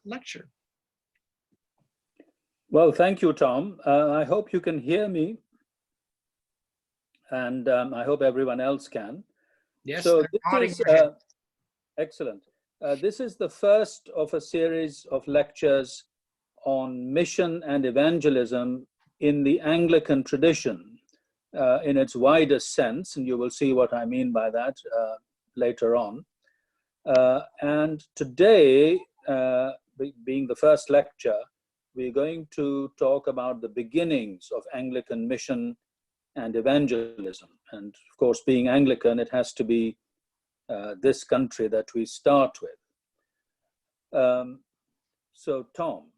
lecture. Well, thank you, Tom. I hope you can hear me, and I hope everyone else can. Yes, so they're nodding this is their head. excellent. This is the first of a series of lectures on mission and evangelism in the Anglican tradition in its widest sense, and you will see what I mean by that later on. And today, being the first lecture, we're going to talk about the beginnings of Anglican mission and evangelism. And of course, being Anglican, it has to be this country that we start with. So, Tom.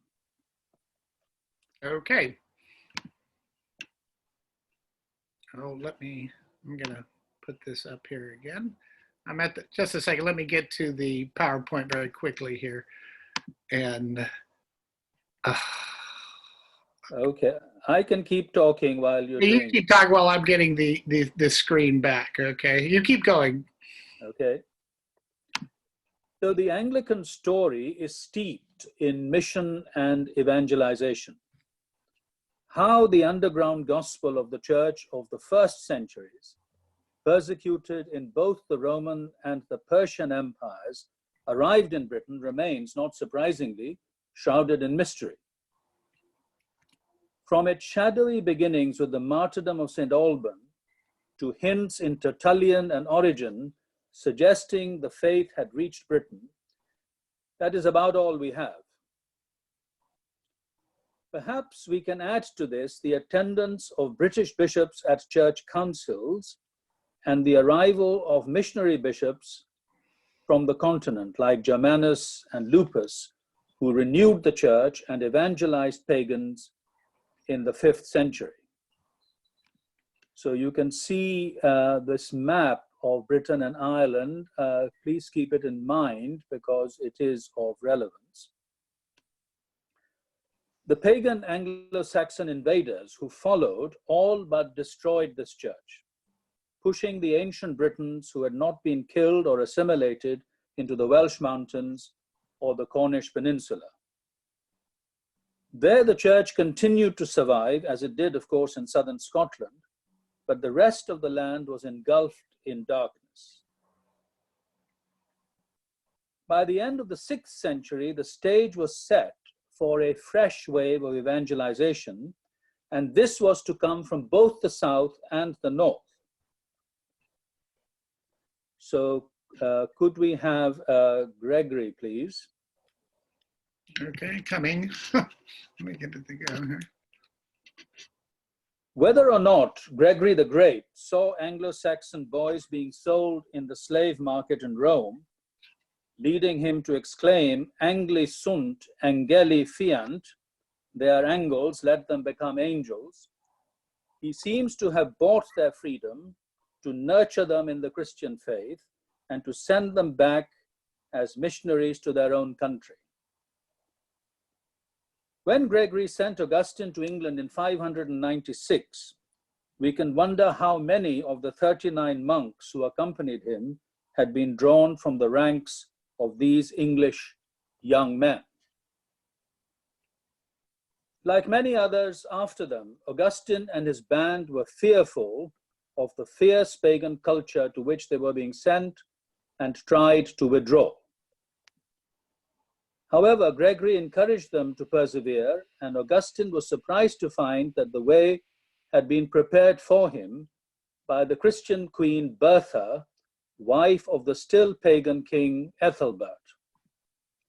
Okay. Oh, I'm gonna put this up here again. Just a second, let me get to the PowerPoint very quickly here. And Okay, I can keep talking while you're you doing keep talking while I'm getting the screen back, okay? You keep going. Okay. So the Anglican story is steeped in mission and evangelization. How the underground gospel of the church of the first centuries, persecuted in both the Roman and the Persian empires, arrived in Britain remains, not surprisingly, shrouded in mystery. From its shadowy beginnings with the martyrdom of St. Alban to hints in Tertullian and Origen suggesting the faith had reached Britain, that is about all we have. Perhaps we can add to this the attendance of British bishops at church councils and the arrival of missionary bishops from the continent like Germanus and Lupus, who renewed the church and evangelized pagans in the 5th century. So you can see this map of Britain and Ireland. Please keep it in mind because it is of relevance. The pagan Anglo-Saxon invaders who followed all but destroyed this church, pushing the ancient Britons who had not been killed or assimilated into the Welsh mountains or the Cornish peninsula. There the church continued to survive, as it did, of course, in southern Scotland, but the rest of the land was engulfed in darkness. By the end of the 6th century, the stage was set for a fresh wave of evangelization, and this was to come from both the south and the north. So could we have Gregory, please? Okay, coming. Let me get it together here. Whether or not Gregory the Great saw Anglo-Saxon boys being sold in the slave market in Rome, leading him to exclaim, "Angli sunt, angeli fiant," they are angels, let them become angels, he seems to have bought their freedom, to nurture them in the Christian faith, and to send them back as missionaries to their own country. When Gregory sent Augustine to England in 596, we can wonder how many of the 39 monks who accompanied him had been drawn from the ranks of these English young men. Like many others after them, Augustine and his band were fearful of the fierce pagan culture to which they were being sent and tried to withdraw. However, Gregory encouraged them to persevere, and Augustine was surprised to find that the way had been prepared for him by the Christian queen Bertha, wife of the still pagan king Ethelbert.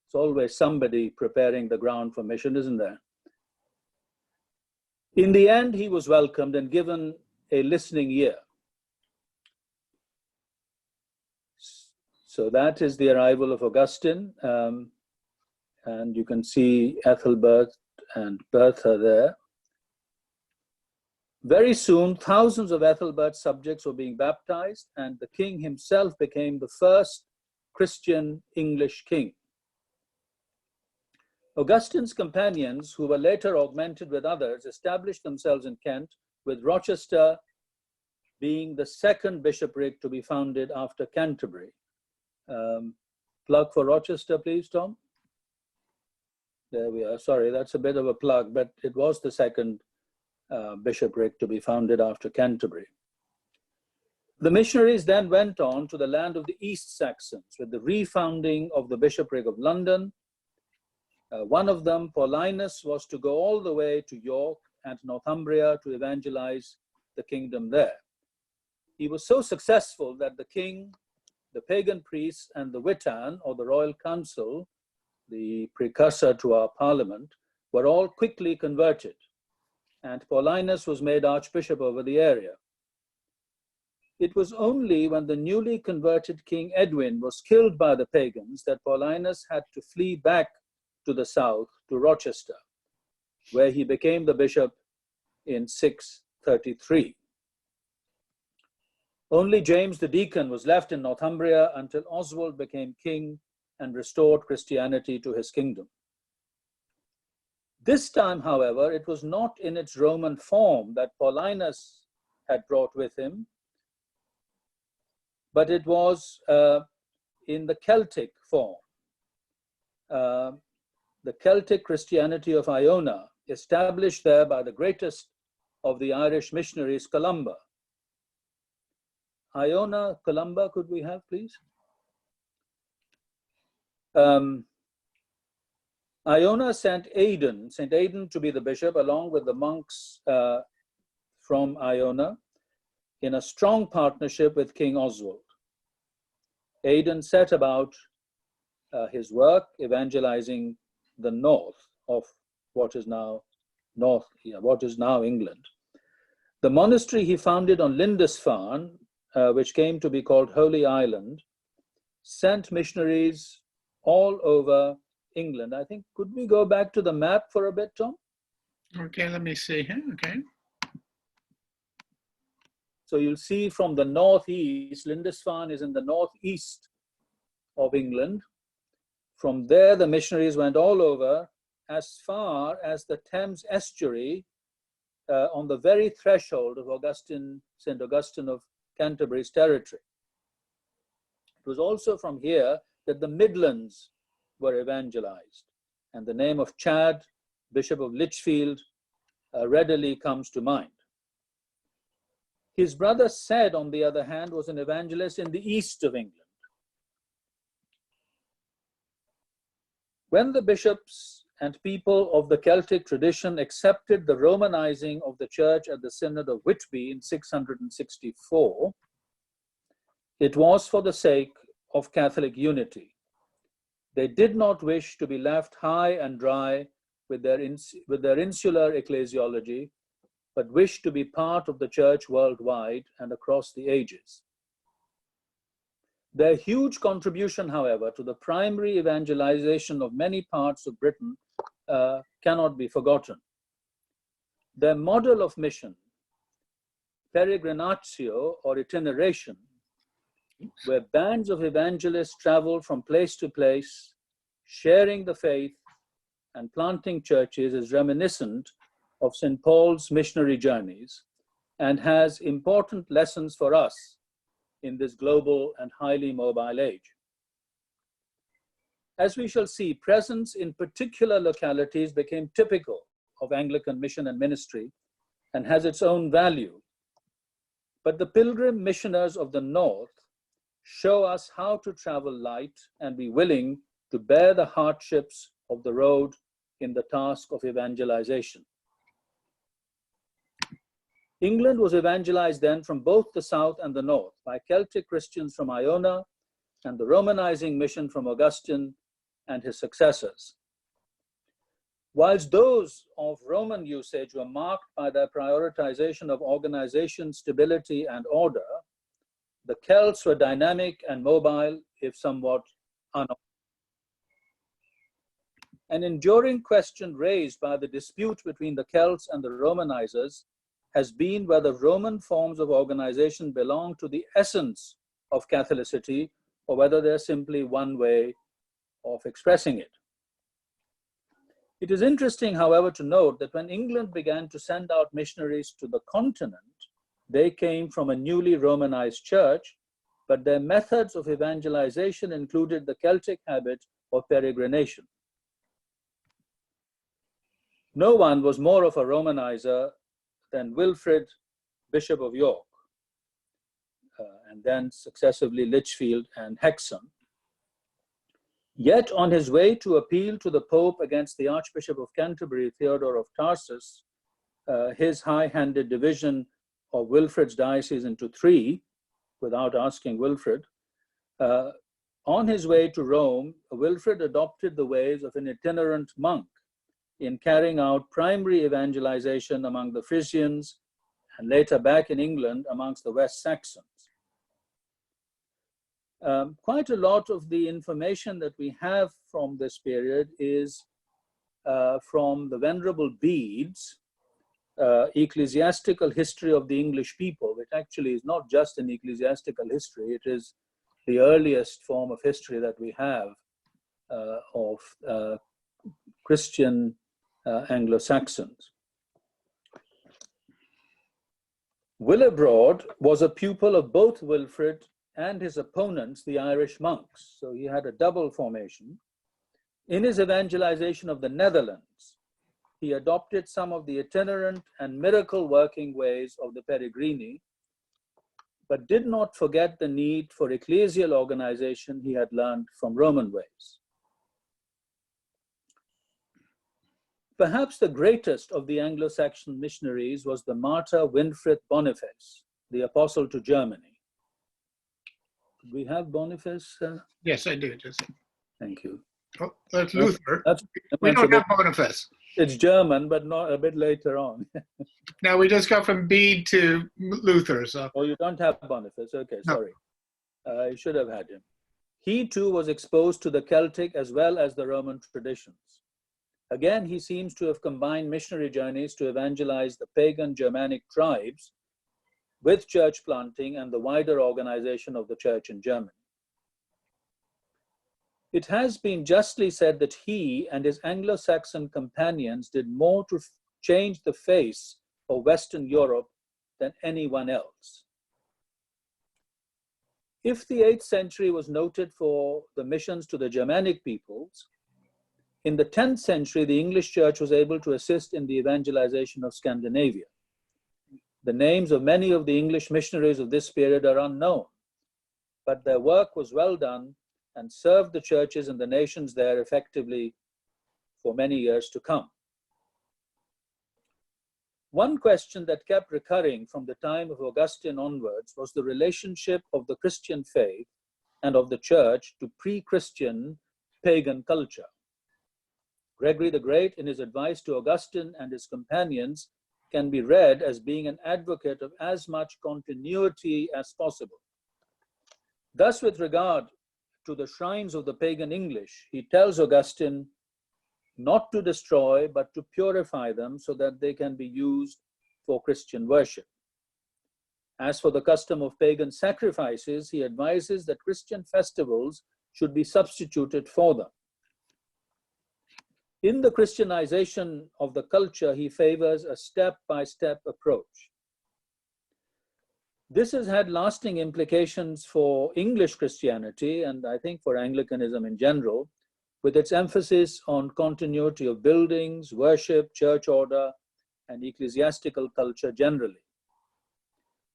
It's always somebody preparing the ground for mission, isn't there? In the end, he was welcomed and given a listening ear. So that is the arrival of Augustine. And you can see Ethelbert and Bertha there. Very soon, thousands of Ethelbert's subjects were being baptized, and the king himself became the first Christian English king. Augustine's companions, who were later augmented with others, established themselves in Kent, with Rochester being the second bishopric to be founded after Canterbury. Plug for Rochester, please, Tom. There we are. Sorry, that's a bit of a plug, but it was the second bishopric to be founded after Canterbury. The missionaries then went on to the land of the East Saxons with the refounding of the bishopric of London. One of them, Paulinus, was to go all the way to York and Northumbria to evangelize the kingdom there. He was so successful that the king, the pagan priests, and the Witan, or the royal council, the precursor to our parliament, were all quickly converted, and Paulinus was made archbishop over the area. It was only when the newly converted King Edwin was killed by the pagans that Paulinus had to flee back to the south, to Rochester, where he became the bishop in 633. Only James the deacon was left in Northumbria until Oswald became king and restored Christianity to his kingdom. This time, however, it was not in its Roman form that Paulinus had brought with him, but it was in the Celtic form. The Celtic Christianity of Iona, established there by the greatest of the Irish missionaries, Columba. Iona, Columba, could we have, please? Iona sent St. Aidan to be the bishop, along with the monks from Iona, in a strong partnership with King Oswald. Aidan set about his work evangelizing the north of what is now England. The monastery he founded on Lindisfarne, which came to be called Holy Island, sent missionaries all over England. I think, could we go back to the map for a bit, Tom? Okay, let me see here. Okay. So you'll see from the northeast, Lindisfarne is in the northeast of England. From there, the missionaries went all over as far as the Thames estuary on the very threshold of St. Augustine of Canterbury's territory. It was also from here that the Midlands were evangelized, and the name of Chad, Bishop of Lichfield, readily comes to mind. His brother Cedd, on the other hand, was an evangelist in the east of England. When the bishops and people of the Celtic tradition accepted the Romanizing of the church at the Synod of Whitby in 664, it was for the sake of Catholic unity. They did not wish to be left high and dry with their insular ecclesiology, but wished to be part of the church worldwide and across the ages. Their huge contribution, however, to the primary evangelization of many parts of Britain cannot be forgotten. Their model of mission, peregrinatio or itineration, where bands of evangelists travel from place to place, sharing the faith and planting churches, is reminiscent of St. Paul's missionary journeys and has important lessons for us in this global and highly mobile age. As we shall see, presence in particular localities became typical of Anglican mission and ministry and has its own value. But the pilgrim missioners of the North show us how to travel light and be willing to bear the hardships of the road in the task of evangelization. England was evangelized then from both the south and the north by Celtic Christians from Iona and the Romanizing mission from Augustine and his successors. Whilst those of Roman usage were marked by their prioritization of organization, stability, and order, the Celts were dynamic and mobile, if somewhat unorganized. An enduring question raised by the dispute between the Celts and the Romanizers has been whether Roman forms of organization belong to the essence of Catholicity or whether they're simply one way of expressing it. It is interesting, however, to note that when England began to send out missionaries to the continent, they came from a newly Romanized church, but their methods of evangelization included the Celtic habit of peregrination. No one was more of a Romanizer than Wilfrid, Bishop of York, and then successively Lichfield and Hexham. Yet on his way to appeal to the Pope against the Archbishop of Canterbury, Theodore of Tarsus, his high-handed division of Wilfrid's diocese into three, without asking Wilfrid, on his way to Rome, Wilfrid adopted the ways of an itinerant monk in carrying out primary evangelization among the Frisians and later back in England amongst the West Saxons. Quite a lot of the information that we have from this period is from the Venerable Bede's Ecclesiastical History of the English People, which actually is not just an ecclesiastical history, it is the earliest form of history that we have of Christian Anglo-Saxons. Willibrord was a pupil of both Wilfrid and his opponents, the Irish monks, so he had a double formation. In his evangelization of the Netherlands, he adopted some of the itinerant and miracle-working ways of the Peregrini, but did not forget the need for ecclesial organization he had learned from Roman ways. Perhaps the greatest of the Anglo-Saxon missionaries was the martyr Winfrid Boniface, the apostle to Germany. Do we have Boniface? Yes, I do. Just Thank you. oh, that's Luther. That's We don't a have Boniface. It's German, but not a bit later on. Now we just go from Bede to Luther. So Oh, you don't have Boniface. Okay, No. sorry. I should have had him. He too was exposed to the Celtic as well as the Roman traditions. Again, he seems to have combined missionary journeys to evangelize the pagan Germanic tribes with church planting and the wider organization of the church in Germany. It has been justly said that he and his Anglo-Saxon companions did more to change the face of Western Europe than anyone else. If the 8th century was noted for the missions to the Germanic peoples, in the 10th century, the English church was able to assist in the evangelization of Scandinavia. The names of many of the English missionaries of this period are unknown, but their work was well done and served the churches and the nations there effectively for many years to come. One question that kept recurring from the time of Augustine onwards was the relationship of the Christian faith and of the church to pre-Christian pagan culture. Gregory the Great, in his advice to Augustine and his companions, can be read as being an advocate of as much continuity as possible. Thus, with regard to the shrines of the pagan English, he tells Augustine not to destroy, but to purify them so that they can be used for Christian worship. As for the custom of pagan sacrifices, he advises that Christian festivals should be substituted for them. In the Christianization of the culture, he favors a step-by-step approach. This has had lasting implications for English Christianity, and I think for Anglicanism in general, with its emphasis on continuity of buildings, worship, church order, and ecclesiastical culture generally.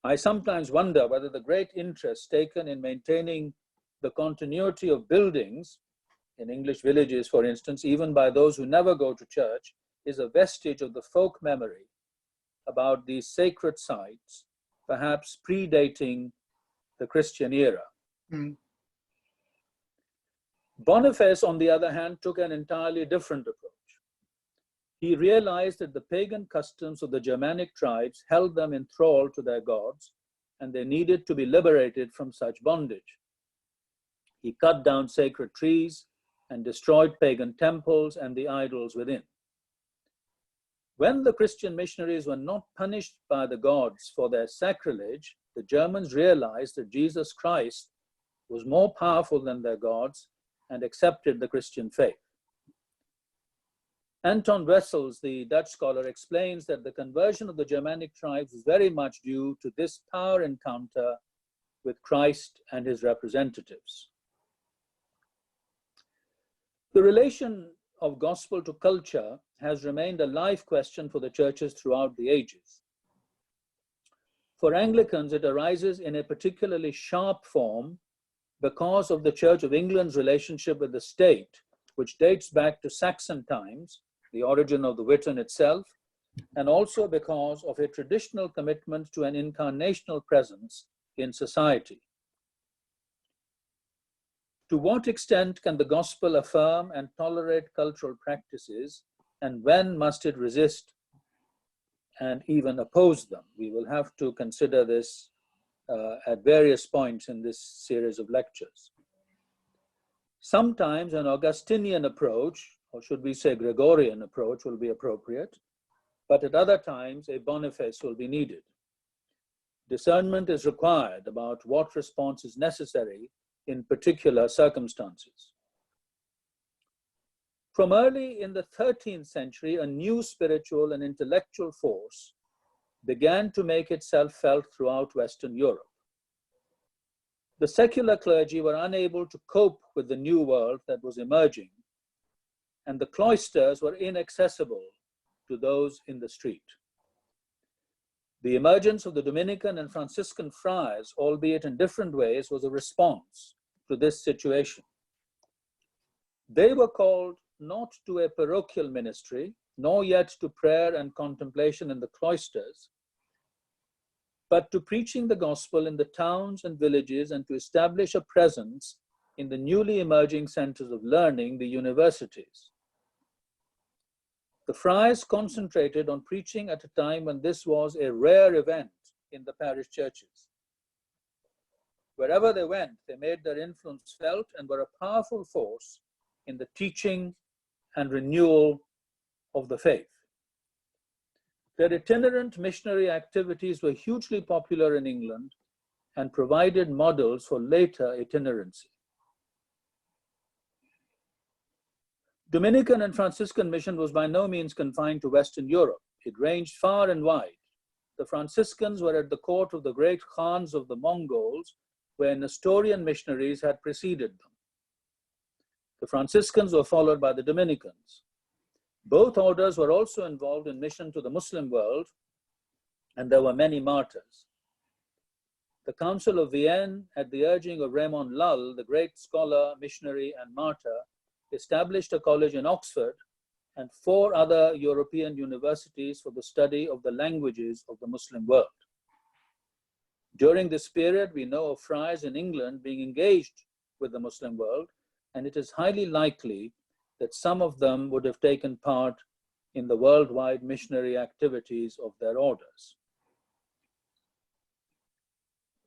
I sometimes wonder whether the great interest taken in maintaining the continuity of buildings in English villages, for instance, even by those who never go to church, is a vestige of the folk memory about these sacred sites, perhaps predating the Christian era. Mm. Boniface, on the other hand, took an entirely different approach. He realized that the pagan customs of the Germanic tribes held them in thrall to their gods, and they needed to be liberated from such bondage. He cut down sacred trees and destroyed pagan temples and the idols within. When the Christian missionaries were not punished by the gods for their sacrilege, the Germans realized that Jesus Christ was more powerful than their gods and accepted the Christian faith. Anton Wessels, the Dutch scholar, explains that the conversion of the Germanic tribes was very much due to this power encounter with Christ and his representatives. The relation of gospel to culture has remained a live question for the churches throughout the ages. For Anglicans, it arises in a particularly sharp form because of the Church of England's relationship with the state, which dates back to Saxon times, the origin of the Witan itself, and also because of a traditional commitment to an incarnational presence in society. To what extent can the gospel affirm and tolerate cultural practices, and when must it resist and even oppose them? We will have to consider this at various points in this series of lectures. Sometimes an Augustinian approach, or should we say Gregorian approach, will be appropriate, but at other times a Boniface will be needed. Discernment is required about what response is necessary in particular circumstances. From early in the 13th century, a new spiritual and intellectual force began to make itself felt throughout Western Europe. The secular clergy were unable to cope with the new world that was emerging, and the cloisters were inaccessible to those in the street. The emergence of the Dominican and Franciscan friars, albeit in different ways, was a response to this situation. They were called not to a parochial ministry, nor yet to prayer and contemplation in the cloisters, but to preaching the gospel in the towns and villages and to establish a presence in the newly emerging centers of learning, the universities. The friars concentrated on preaching at a time when this was a rare event in the parish churches. Wherever they went, they made their influence felt and were a powerful force in the teaching and renewal of the faith. Their itinerant missionary activities were hugely popular in England and provided models for later itinerancy. Dominican and Franciscan mission was by no means confined to Western Europe. It ranged far and wide. The Franciscans were at the court of the great Khans of the Mongols, where Nestorian missionaries had preceded them. The Franciscans were followed by the Dominicans. Both orders were also involved in mission to the Muslim world, and there were many martyrs. The Council of Vienne, at the urging of Raymond Lull, the great scholar, missionary, and martyr, established a college in Oxford and 4 other European universities for the study of the languages of the Muslim world. During this period, we know of friars in England being engaged with the Muslim world, and it is highly likely that some of them would have taken part in the worldwide missionary activities of their orders.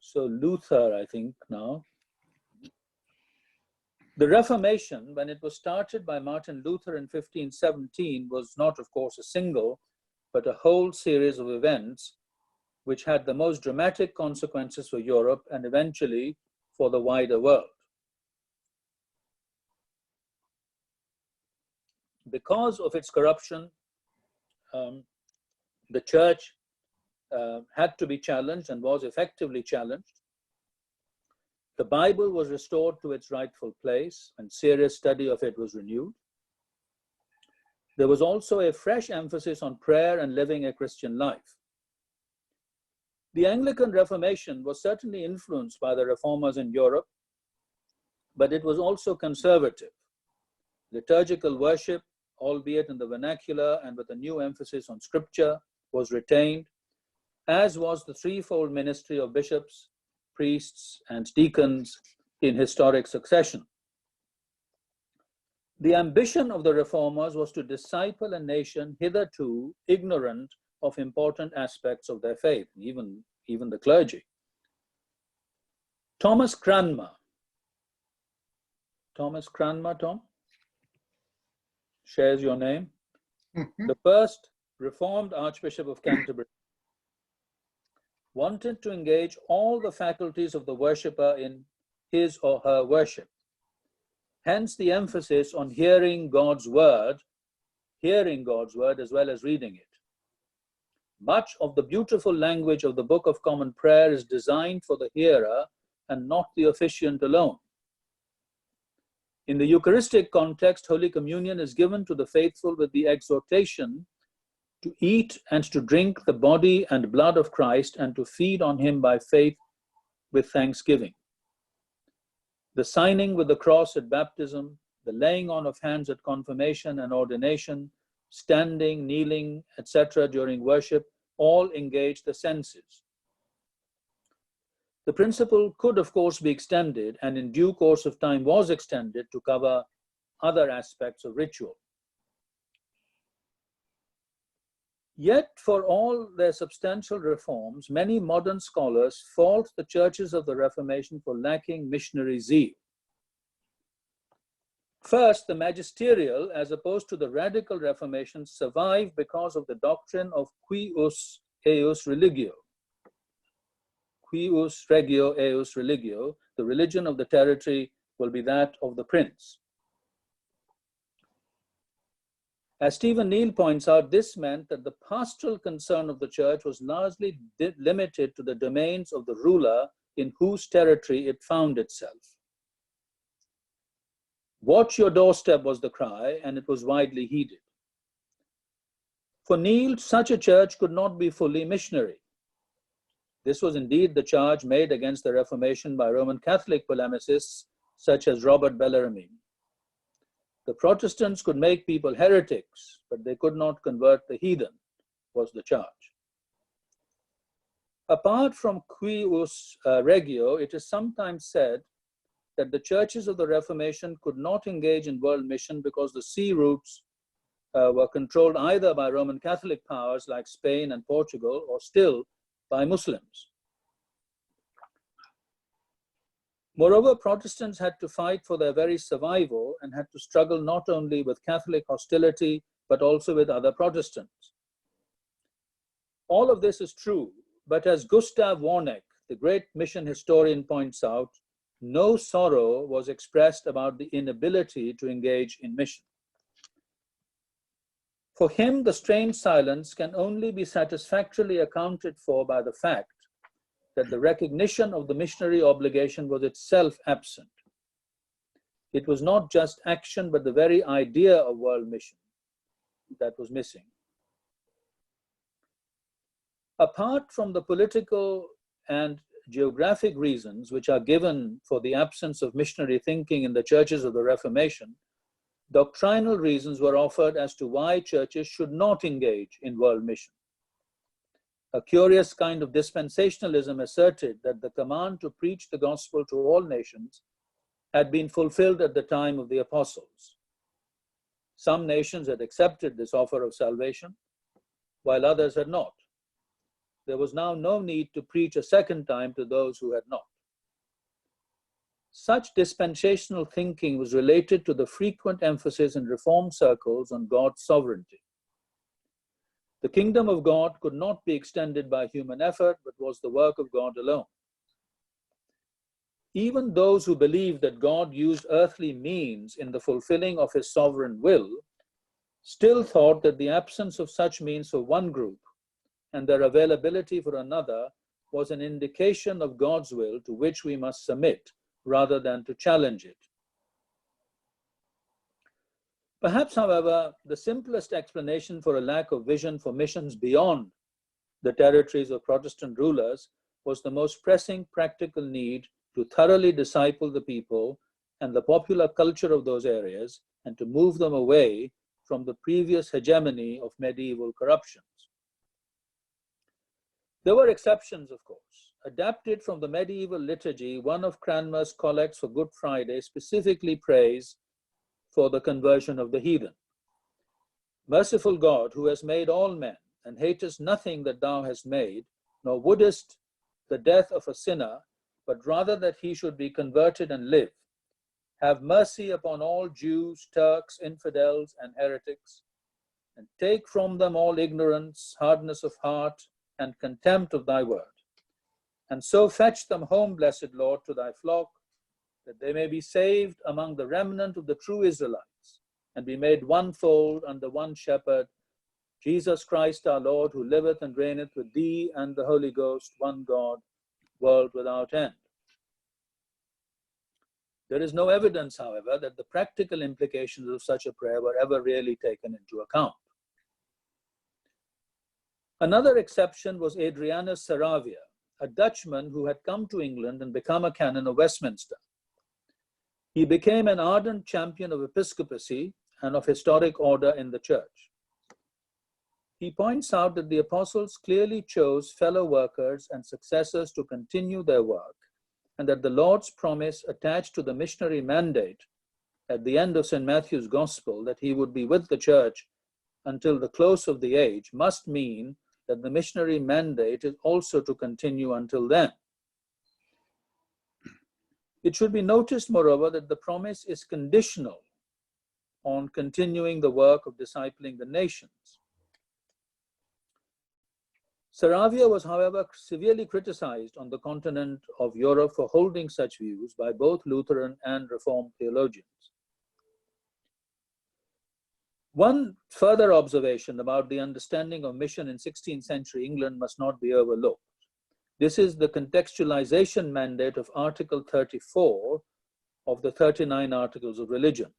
So Luther, I think now. The Reformation, when it was started by Martin Luther in 1517, was not, of course, a single, but a whole series of events which had the most dramatic consequences for Europe and eventually for the wider world. Because of its corruption, the church had to be challenged and was effectively challenged. The Bible was restored to its rightful place and serious study of it was renewed. There was also a fresh emphasis on prayer and living a Christian life. The Anglican Reformation was certainly influenced by the reformers in Europe, but it was also conservative. Liturgical worship, albeit in the vernacular and with a new emphasis on scripture, was retained, as was the threefold ministry of bishops, priests, and deacons in historic succession. The ambition of the reformers was to disciple a nation hitherto ignorant of important aspects of their faith, even the clergy. Thomas Cranmer, Tom? Shares your name. The first Reformed Archbishop of Canterbury wanted to engage all the faculties of the worshipper in his or her worship. Hence the emphasis on hearing God's word as well as reading it. Much of the beautiful language of the Book of Common Prayer is designed for the hearer and not the officiant alone. In the Eucharistic context, Holy Communion is given to the faithful with the exhortation to eat and to drink the body and blood of Christ and to feed on him by faith with thanksgiving. The signing with the cross at baptism, the laying on of hands at confirmation and ordination, standing, kneeling, etc. during worship, all engage the senses. The principle could, of course, be extended, and in due course of time was extended to cover other aspects of ritual. Yet, for all their substantial reforms, many modern scholars fault the churches of the Reformation for lacking missionary zeal. First, the magisterial, as opposed to the radical Reformation, survived because of the doctrine of cuius eius religio. Cuius regio eius religio, the religion of the territory will be that of the prince. As Stephen Neal points out, this meant that the pastoral concern of the church was largely limited to the domains of the ruler in whose territory it found itself. Watch your doorstep was the cry, and it was widely heeded. For Neal, such a church could not be fully missionary. This was indeed the charge made against the Reformation by Roman Catholic polemicists such as Robert Bellarmine. The Protestants could make people heretics, but they could not convert the heathen, was the charge. Apart from cuius regio, it is sometimes said that the churches of the Reformation could not engage in world mission because the sea routes were controlled either by Roman Catholic powers like Spain and Portugal, or still by Muslims. Moreover, Protestants had to fight for their very survival and had to struggle not only with Catholic hostility, but also with other Protestants. All of this is true, but as Gustav Warneck, the great mission historian, points out, no sorrow was expressed about the inability to engage in mission. For him, the strange silence can only be satisfactorily accounted for by the fact that the recognition of the missionary obligation was itself absent. It was not just action, but the very idea of world mission that was missing. Apart from the political and geographic reasons which are given for the absence of missionary thinking in the churches of the Reformation, doctrinal reasons were offered as to why churches should not engage in world mission. A curious kind of dispensationalism asserted that the command to preach the gospel to all nations had been fulfilled at the time of the apostles. Some nations had accepted this offer of salvation, while others had not. There was now no need to preach a second time to those who had not. Such dispensational thinking was related to the frequent emphasis in reform circles on God's sovereignty. The kingdom of God could not be extended by human effort, but was the work of God alone. Even those who believed that God used earthly means in the fulfilling of his sovereign will still thought that the absence of such means for one group and their availability for another was an indication of God's will to which we must submit rather than to challenge it. Perhaps, however, the simplest explanation for a lack of vision for missions beyond the territories of Protestant rulers was the most pressing practical need to thoroughly disciple the people and the popular culture of those areas and to move them away from the previous hegemony of medieval corruptions. There were exceptions, of course. Adapted from the medieval liturgy, one of Cranmer's collects for Good Friday specifically prays for the conversion of the heathen. Merciful God, who has made all men, and hatest nothing that thou hast made, nor wouldest the death of a sinner, but rather that he should be converted and live, have mercy upon all Jews, Turks, infidels, and heretics, and take from them all ignorance, hardness of heart, and contempt of thy word. And so fetch them home, blessed Lord, to thy flock, that they may be saved among the remnant of the true Israelites, and be made one fold under one shepherd, Jesus Christ our Lord, who liveth and reigneth with thee and the Holy Ghost, one God, world without end. There is no evidence, however, that the practical implications of such a prayer were ever really taken into account. Another exception was Adrianus Saravia, a Dutchman who had come to England and become a canon of Westminster. He became an ardent champion of episcopacy and of historic order in the church. He points out that the apostles clearly chose fellow workers and successors to continue their work, and that the Lord's promise attached to the missionary mandate at the end of St. Matthew's Gospel, that he would be with the church until the close of the age, must mean that the missionary mandate is also to continue until then. It should be noticed, moreover, that the promise is conditional on continuing the work of discipling the nations. Saravia was, however, severely criticized on the continent of Europe for holding such views by both Lutheran and Reformed theologians. One further observation about the understanding of mission in 16th century England must not be overlooked. This is the contextualization mandate of Article 34 of the 39 Articles of Religion.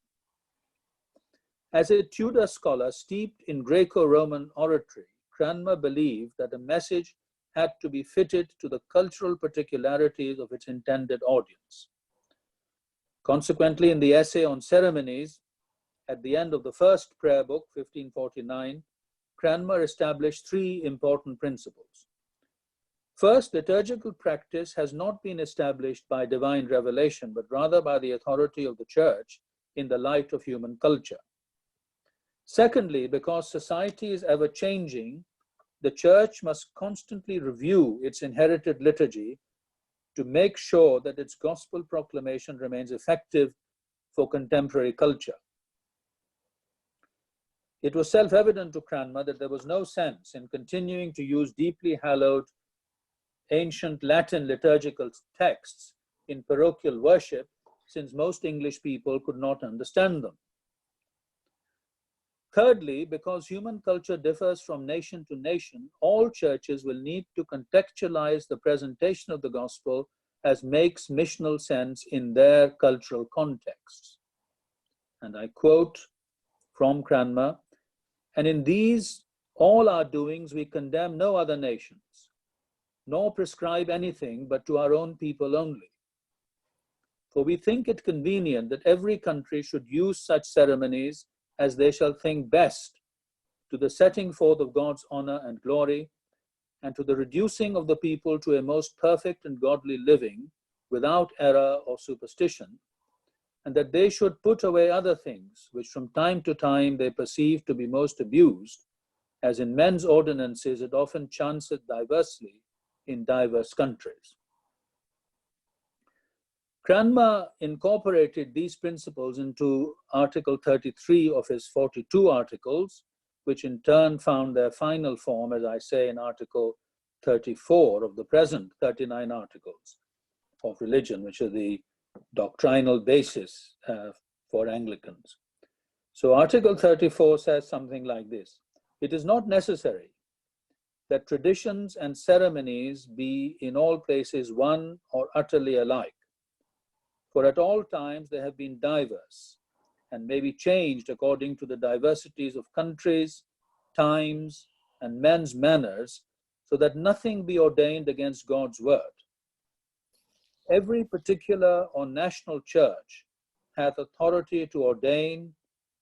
As a Tudor scholar steeped in Greco-Roman oratory, Cranmer believed that a message had to be fitted to the cultural particularities of its intended audience. Consequently, in the essay on ceremonies, at the end of the first prayer book, 1549, Cranmer established three important principles. First, liturgical practice has not been established by divine revelation, but rather by the authority of the church in the light of human culture. Secondly, because society is ever changing, the church must constantly review its inherited liturgy to make sure that its gospel proclamation remains effective for contemporary culture. It was self-evident to Cranmer that there was no sense in continuing to use deeply hallowed ancient Latin liturgical texts in parochial worship, since most English people could not understand them. Thirdly, because human culture differs from nation to nation, all churches will need to contextualize the presentation of the gospel as makes missional sense in their cultural contexts. And I quote from Cranmer, "And in these all our doings we condemn no other nations, nor prescribe anything but to our own people only. For we think it convenient that every country should use such ceremonies as they shall think best, to the setting forth of God's honor and glory, and to the reducing of the people to a most perfect and godly living, without error or superstition, and that they should put away other things, which from time to time they perceive to be most abused, as in men's ordinances it often chanceth diversely in diverse countries." Cranmer incorporated these principles into Article 33 of his 42 articles, which in turn found their final form, as I say, in Article 34 of the present 39 Articles of Religion, which are the doctrinal basis for Anglicans. So Article 34 says something like this: "It is not necessary that traditions and ceremonies be in all places one or utterly alike. For at all times they have been diverse, and may be changed according to the diversities of countries, times, and men's manners, so that nothing be ordained against God's word. Every particular or national church hath authority to ordain,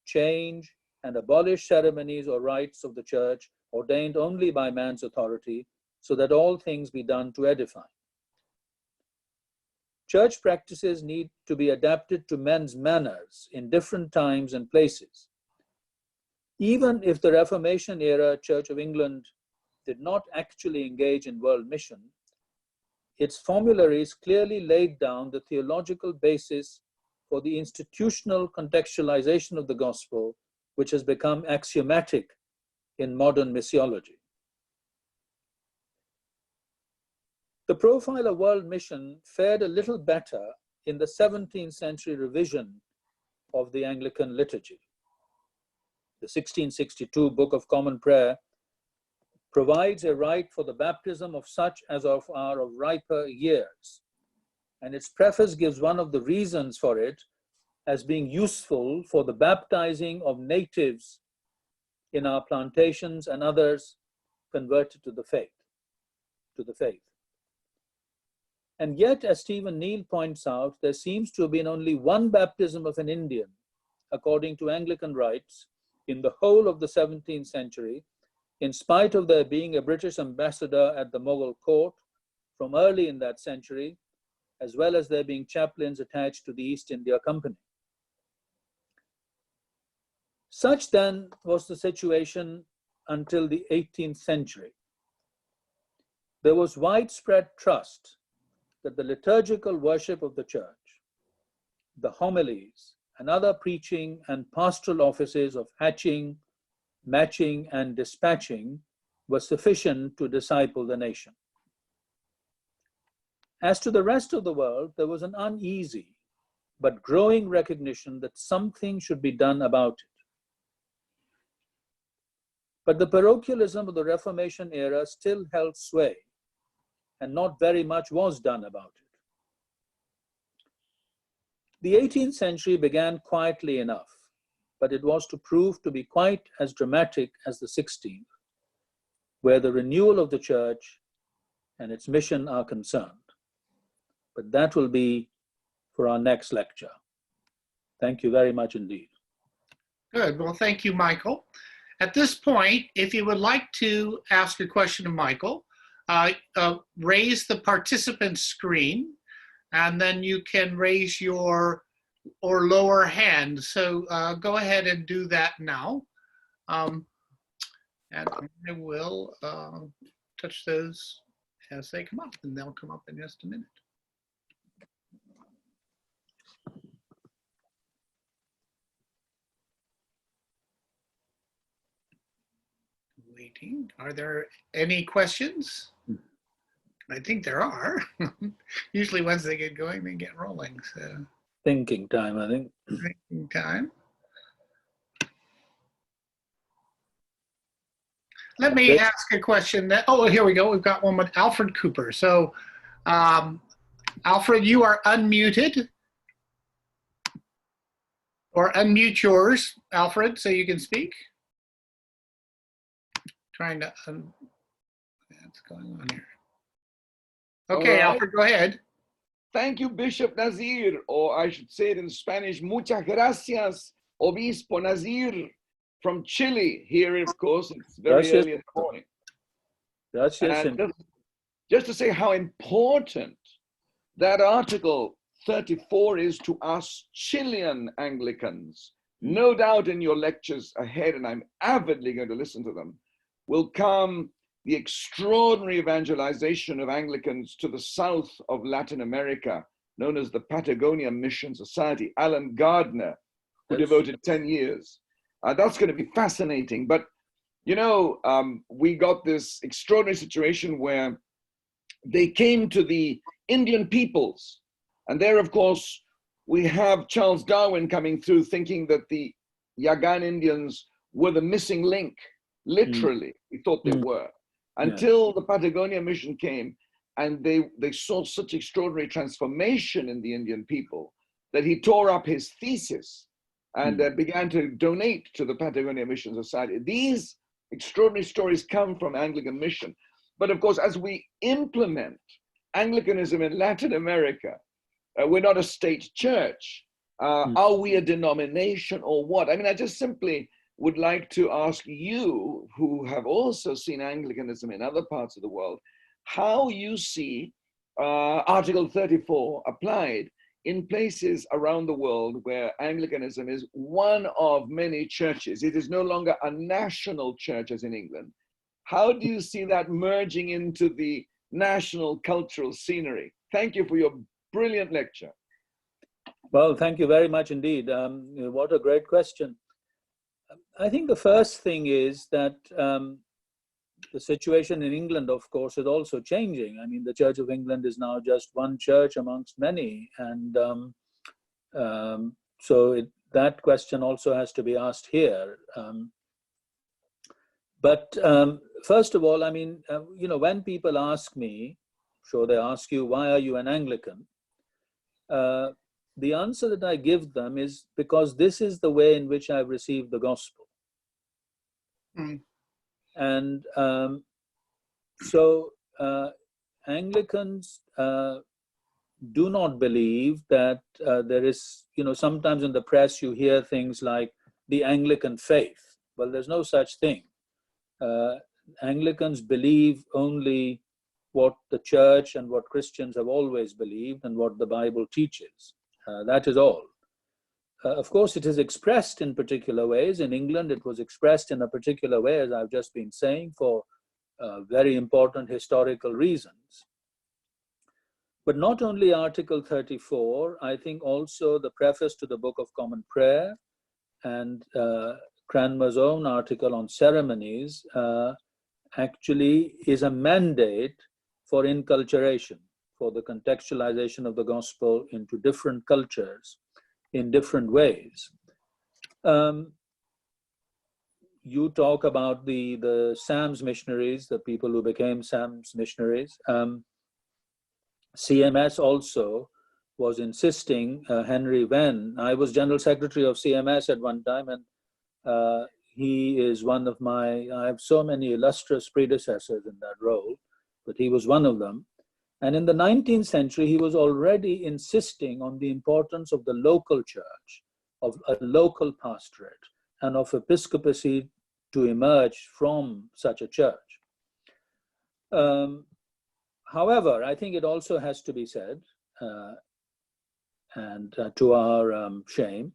change, and abolish ceremonies or rites of the church ordained only by man's authority, so that all things be done to edify. Church practices need to be adapted to men's manners in different times and places. Even if the Reformation era Church of England did not actually engage in world mission, its formularies clearly laid down the theological basis for the institutional contextualization of the gospel, which has become axiomatic in modern missiology. The profile of world mission fared a little better in the 17th century revision of the Anglican liturgy. The 1662 Book of Common Prayer provides a rite for the baptism of such as are of riper years, And its preface gives one of the reasons for it as being useful for the baptizing of natives in our plantations and others converted to the faith. And yet, as Stephen Neal points out, there seems to have been only one baptism of an Indian, according to Anglican rites, in the whole of the 17th century, in spite of there being a British ambassador at the Mughal court from early in that century, as well as there being chaplains attached to the East India Company. Such then was the situation until the 18th century. There was widespread trust that the liturgical worship of the church, the homilies, and other preaching and pastoral offices of hatching, matching, and dispatching were sufficient to disciple the nation. As to the rest of the world, there was an uneasy but growing recognition that something should be done about it. But the parochialism of the Reformation era still held sway, and not very much was done about it. The 18th century began quietly enough, but it was to prove to be quite as dramatic as the 16th, where the renewal of the church and its mission are concerned. But that will be for our next lecture. Thank you very much indeed. Good. Well, thank you, Michael. At this point, if you would like to ask a question of Michael, raise the participant screen, and then you can raise your or lower hand. So go ahead and do that now. And I will touch those as they come up, and they'll come up in just a minute. Waiting. Are there any questions? I think there are. Usually once they get going, they get rolling. So Thinking time, I think. thinking time. Let me ask a question. Oh, here we go. We've got one with Alfred Cooper. So, Alfred, you are unmuted. Or unmute yours, Alfred, so you can speak. Trying to, what's going on here? Okay, right. Alfred, go ahead. Thank you, Bishop Nazir, or I should say it in Spanish, muchas gracias, Obispo Nazir, from Chile. Here, of course, it's very early in the morning. And just to say how important that Article 34 is to us Chilean Anglicans. No doubt in your lectures ahead, and I'm avidly going to listen to them, will come the extraordinary evangelization of Anglicans to the south of Latin America, known as the Patagonia Mission Society. Alan Gardner, who devoted 10 years. That's going to be fascinating. But, you know, we got this extraordinary situation where they came to the Indian peoples. And there, of course, we have Charles Darwin coming through thinking that the Yagan Indians were the missing link. Literally, we thought they were. Until the Patagonia Mission came and they saw such extraordinary transformation in the Indian people that he tore up his thesis and began to donate to the Patagonia Mission Society. These extraordinary stories come from Anglican mission. But of course, as we implement Anglicanism in Latin America, we're not a state church. Are we a denomination or what? I mean, I just simply would like to ask you, who have also seen Anglicanism in other parts of the world, how you see Article 34 applied in places around the world where Anglicanism is one of many churches. It is no longer a national church as in England. How do you see that merging into the national cultural scenery? Thank you for your brilliant lecture. Well, thank you very much indeed. What a great question. I think the first thing is that the situation in England, of course, is also changing. I mean, the Church of England is now just one church amongst many. And that question also has to be asked here. But first of all, I mean, you know, when people ask me, sure, they ask you, why are you an Anglican? The answer that I give them is because this is the way in which I've received the gospel. Mm. And so Anglicans do not believe that there is, sometimes in the press you hear things like the Anglican faith. Well, there's no such thing. Anglicans believe only what the church and what Christians have always believed and what the Bible teaches. That is all. Of course, it is expressed in particular ways. In England, it was expressed in a particular way, as I've just been saying, for very important historical reasons. But not only Article 34, I think also the preface to the Book of Common Prayer and Cranmer's own article on ceremonies actually is a mandate for inculturation, for the contextualization of the gospel into different cultures in different ways. You talk about the Sam's missionaries, the people who became Sam's missionaries. CMS also was insisting, Henry Venn, I was General Secretary of CMS at one time, and he is one of I have so many illustrious predecessors in that role, but he was one of them. And in the 19th century, he was already insisting on the importance of the local church, of a local pastorate, and of episcopacy to emerge from such a church. However, I think it also has to be said, and to our shame,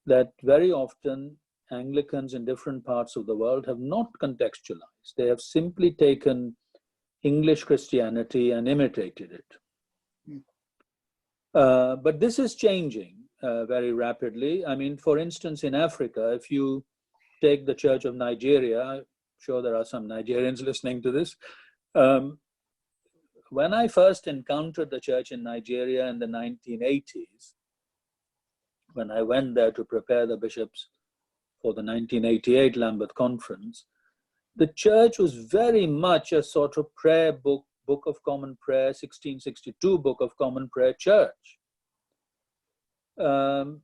that very often Anglicans in different parts of the world have not contextualized. They have simply taken English Christianity and imitated it. But this is changing very rapidly. I mean, for instance, in Africa, if you take the Church of Nigeria, I'm sure there are some Nigerians listening to this. When I first encountered the church in Nigeria in the 1980s, when I went there to prepare the bishops for the 1988 Lambeth Conference, the church was very much a sort of prayer book, Book of Common Prayer, 1662 Book of Common Prayer church. And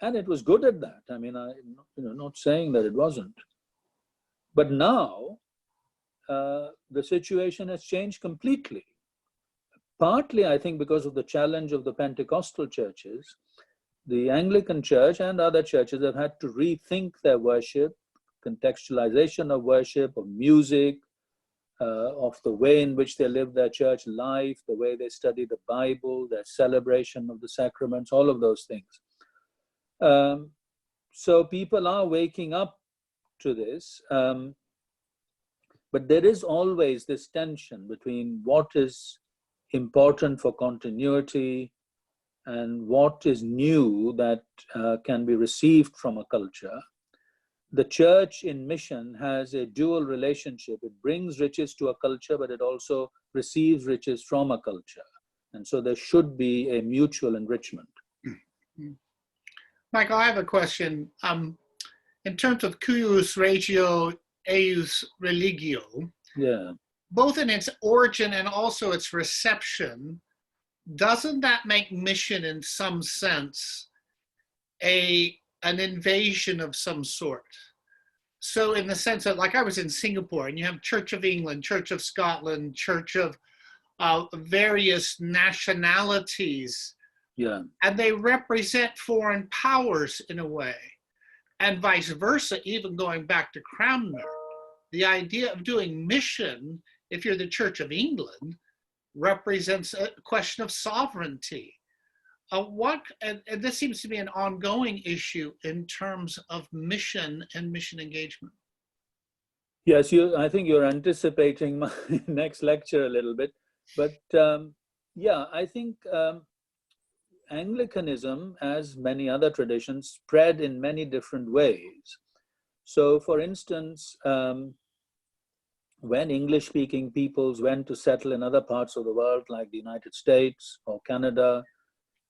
it was good at that. I mean, I'm not saying that it wasn't. But now, the situation has changed completely. Partly, I think, because of the challenge of the Pentecostal churches, the Anglican Church and other churches have had to rethink their worship, contextualization of worship, of music, of the way in which they live their church life, the way they study the Bible, their celebration of the sacraments, all of those things. So people are waking up to this. But there is always this tension between what is important for continuity and what is new that can be received from a culture. The church in mission has a dual relationship. It brings riches to a culture, but it also receives riches from a culture. And so there should be a mutual enrichment. Michael, I have a question. In terms of cuius regio eius religio, Yeah. both in its origin and also its reception, doesn't that make mission in some sense an invasion of some sort? So in the sense that, like I was in Singapore and you have Church of England, Church of Scotland, Church of various nationalities, Yeah. and they represent foreign powers in a way. And vice versa, even going back to Cranmer, the idea of doing mission, if you're the Church of England, represents a question of sovereignty. And this seems to be an ongoing issue in terms of mission and mission engagement. Yes, I think you're anticipating my next lecture a little bit. But yeah, I think Anglicanism, as many other traditions, spread in many different ways. So, for instance, when English-speaking peoples went to settle in other parts of the world, like the United States or Canada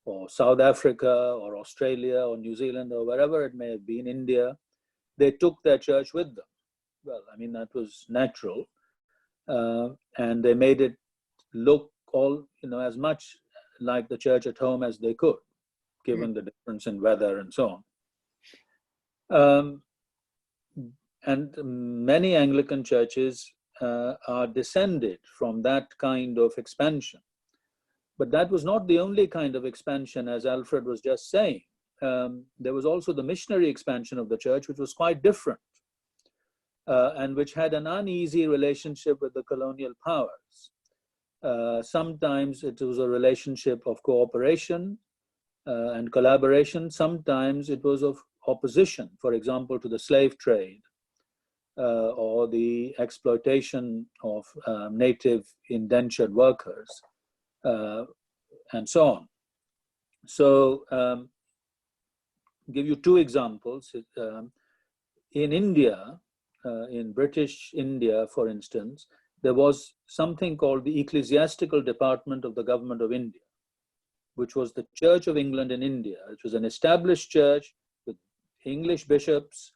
or South Africa or Australia or New Zealand or wherever it may have been, India, they took their church with them. Well, I mean, that was natural. And they made it look as much like the church at home as they could, given the difference in weather and so on. And many Anglican churches are descended from that kind of expansion. But that was not the only kind of expansion, as Alfred was just saying. There was also the missionary expansion of the church, which was quite different, and which had an uneasy relationship with the colonial powers. Sometimes it was a relationship of cooperation and collaboration. Sometimes it was of opposition, for example, to the slave trade or the exploitation of native indentured workers, and so on. So, give you two examples. In India, in British India, for instance, there was something called the Ecclesiastical Department of the Government of India, which was the Church of England in India. It was an established church with English bishops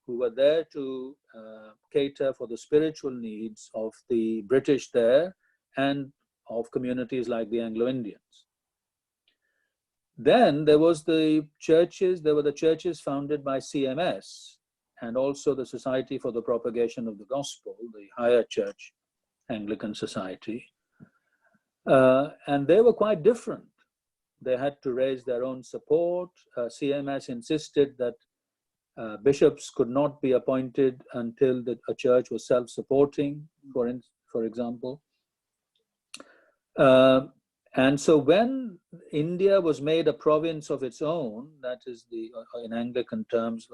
who were there to cater for the spiritual needs of the British there and of communities like the Anglo-Indians. Then there were the churches founded by CMS and also the Society for the Propagation of the Gospel, the higher church Anglican society. And they were quite different. They had to raise their own support. CMS insisted that bishops could not be appointed until a church was self-supporting, for example. And so when India was made a province of its own, that is in Anglican terms,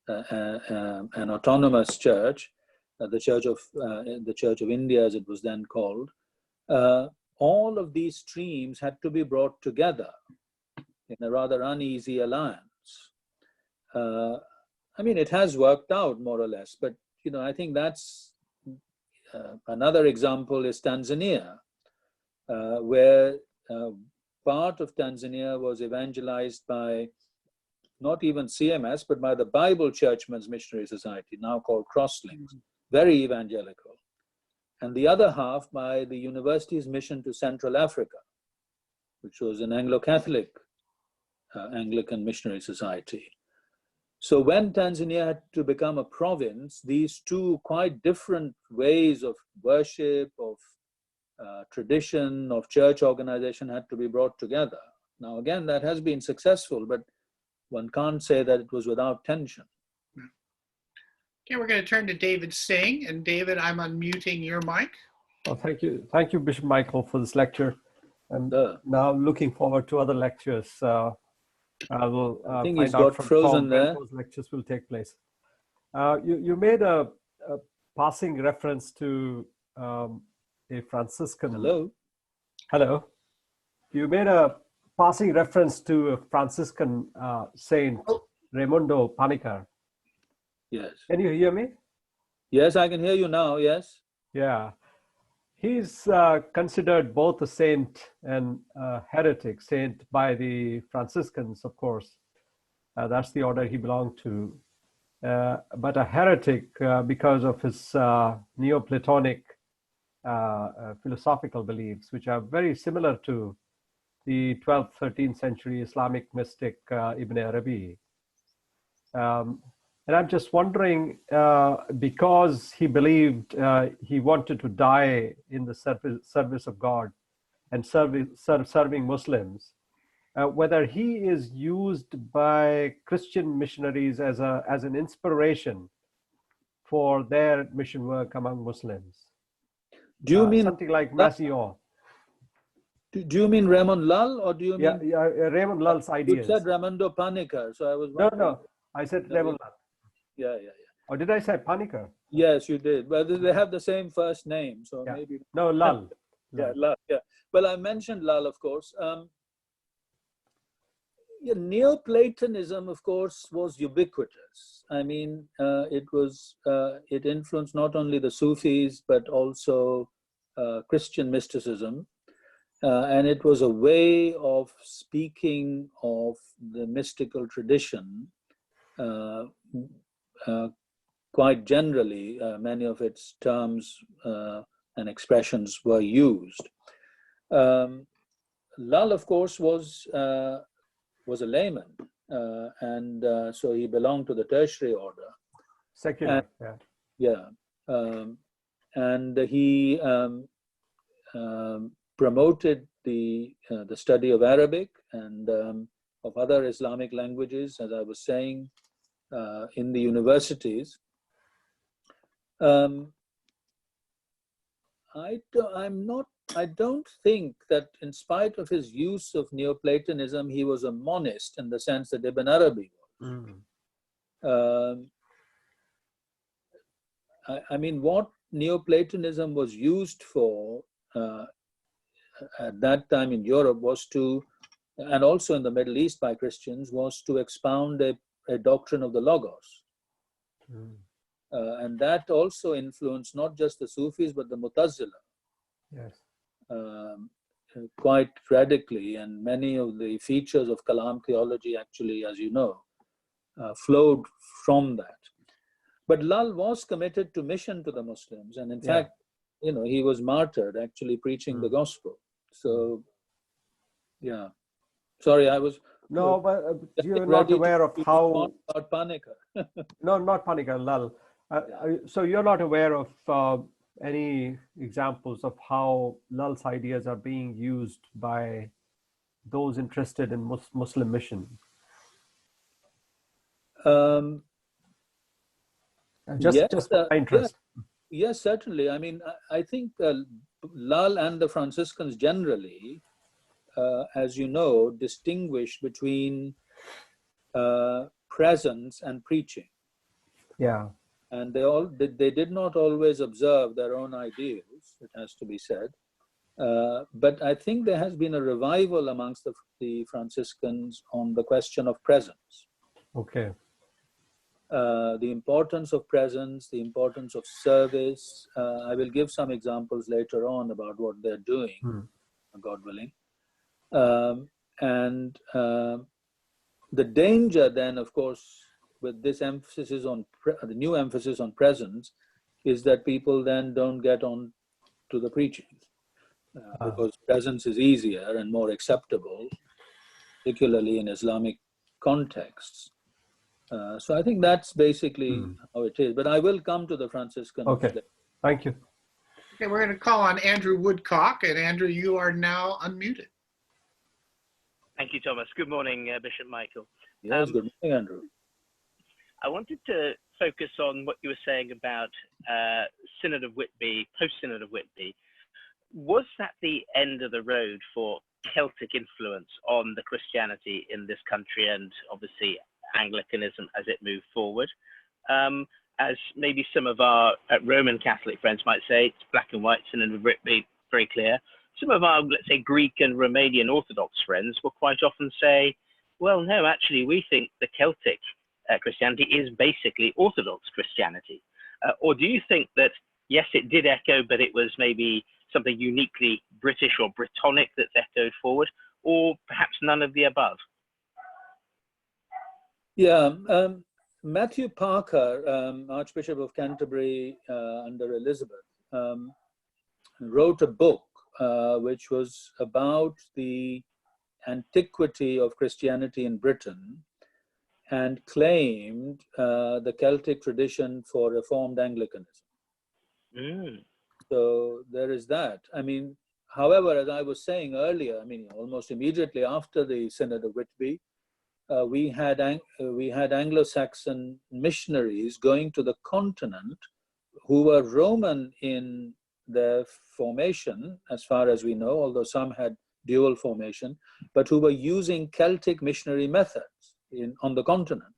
an autonomous church, the Church of India, as it was then called, all of these streams had to be brought together in a rather uneasy alliance. I mean, it has worked out more or less, but I think that's another example is Tanzania, where part of Tanzania was evangelized by not even CMS, but by the Bible Churchmen's Missionary Society, now called Crosslinks, very evangelical. And the other half by the university's mission to Central Africa, which was an Anglo-Catholic Anglican Missionary Society. So when Tanzania had to become a province, these two quite different ways of worship, of tradition, of church organization had to be brought together. Now, again, that has been successful, but one can't say that it was without tension. Okay, we're going to turn to David Singh. And David, I'm unmuting your mic. Well, thank you. Thank you, Bishop Michael, for this lecture. And now looking forward to other lectures. I will I think find he's out got from frozen Tom there. when those lectures will take place. You made a passing reference to a Franciscan. Hello? Hello. You made a passing reference to a Franciscan saint, Raimundo Panikkar. Yes. Can you hear me? Yes, I can hear you now, yes. Yeah. He's considered both a saint and a heretic, saint by the Franciscans, of course. That's the order he belonged to. But a heretic because of his Neoplatonic philosophical beliefs, which are very similar to the 12th, 13th century Islamic mystic Ibn Arabi. And I'm just wondering, because he believed he wanted to die in the service of God and serving Muslims, whether he is used by Christian missionaries as an inspiration for their mission work among Muslims. Do you mean something like Nazir? Do you mean Raymond Lull, or do you mean? Yeah, Raymond Lull's ideas. You said Raimundo Panikkar, so I was wondering. No, I said Raymond Lull. Yeah. Or did I say Panikkar? Yes, you did. Well, they have the same first name, so maybe. No, Lull. Yeah, Lull. Yeah. Well, I mentioned Lull, of course. Neoplatonism, of course, was ubiquitous. I mean, it influenced not only the Sufis but also Christian mysticism. And it was a way of speaking of the mystical tradition quite generally. Many of its terms and expressions were used. Lal, of course, was a layman, and so he belonged to the tertiary order. Secular, And, yeah. Yeah, and he promoted the study of Arabic and of other Islamic languages, as I was saying, in the universities. I don't think that, in spite of his use of Neoplatonism, he was a monist in the sense that Ibn Arabi was. I mean, what Neoplatonism was used for at that time in Europe was to, and also in the Middle East by Christians, was to expound a doctrine of the Logos. And that also influenced not just the Sufis, but the Mu'tazila. Yes. Quite radically, and many of the features of Kalam theology actually, as you know, flowed from that. But Lal was committed to mission to the Muslims, and in fact, you know, he was martyred actually preaching the gospel. So, yeah. Sorry, I was. No, but you're not aware of how. About Panika. No, not Panika, Lal. So you're not aware of any examples of how Lal's ideas are being used by those interested in Muslim mission? Just for my interest. Yes, certainly. I mean, I think Lal and the Franciscans generally, as you know, distinguish between presence and preaching. Yeah. And they did not always observe their own ideals, it has to be said. But I think there has been a revival amongst the Franciscans on the question of presence. Okay. The importance of presence, the importance of service. I will give some examples later on about what they're doing, God willing. And the danger then, of course, with this emphasis on the new emphasis on presence, is that people then don't get on to the preaching because presence is easier and more acceptable, particularly in Islamic contexts. So I think that's basically how it is. But I will come to the Franciscan. Okay, thank you. Okay, we're going to call on Andrew Woodcock, and Andrew, you are now unmuted. Thank you, Thomas. Good morning, Bishop Michael. Yes, good morning, Andrew. I wanted to focus on what you were saying about Synod of Whitby, post-Synod of Whitby. Was that the end of the road for Celtic influence on the Christianity in this country and obviously Anglicanism as it moved forward? As maybe some of our Roman Catholic friends might say, it's black and white, Synod of Whitby, very clear. Some of our, let's say, Greek and Romanian Orthodox friends will quite often say, well, no, actually, we think the Celtic Christianity is basically Orthodox Christianity. Or do you think that, yes, it did echo, but it was maybe something uniquely British or Brittonic that's echoed forward, or perhaps none of the above? Yeah, Matthew Parker, Archbishop of Canterbury under Elizabeth, wrote a book which was about the antiquity of Christianity in Britain and claimed the Celtic tradition for Reformed Anglicanism. So there is that. I mean, however, as I was saying earlier, I mean, almost immediately after the Synod of Whitby, we had Anglo-Saxon missionaries going to the continent who were Roman in their formation, as far as we know, although some had dual formation, but who were using Celtic missionary methods on the continent.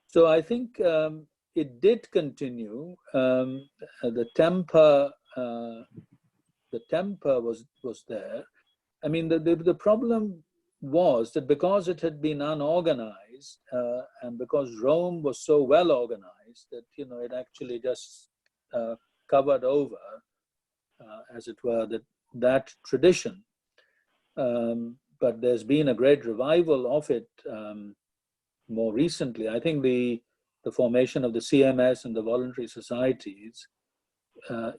So I think it did continue. The temper was there. I mean, the problem was that because it had been unorganized and because Rome was so well organized that, you know, it actually just covered over, as it were, that tradition. But there's been a great revival of it more recently. I think the formation of the CMS and the voluntary societies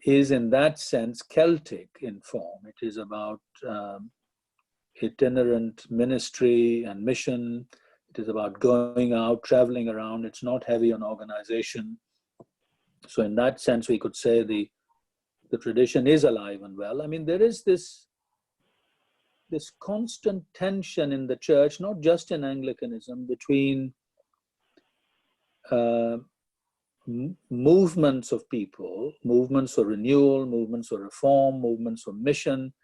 is in that sense Celtic in form. It is about itinerant ministry and mission. It is about going out, traveling around. It's not heavy on organization. So in that sense, we could say the tradition is alive and well. I mean, there is this constant tension in the church, not just in Anglicanism, between movements of people, movements for renewal, movements for reform, movements for mission,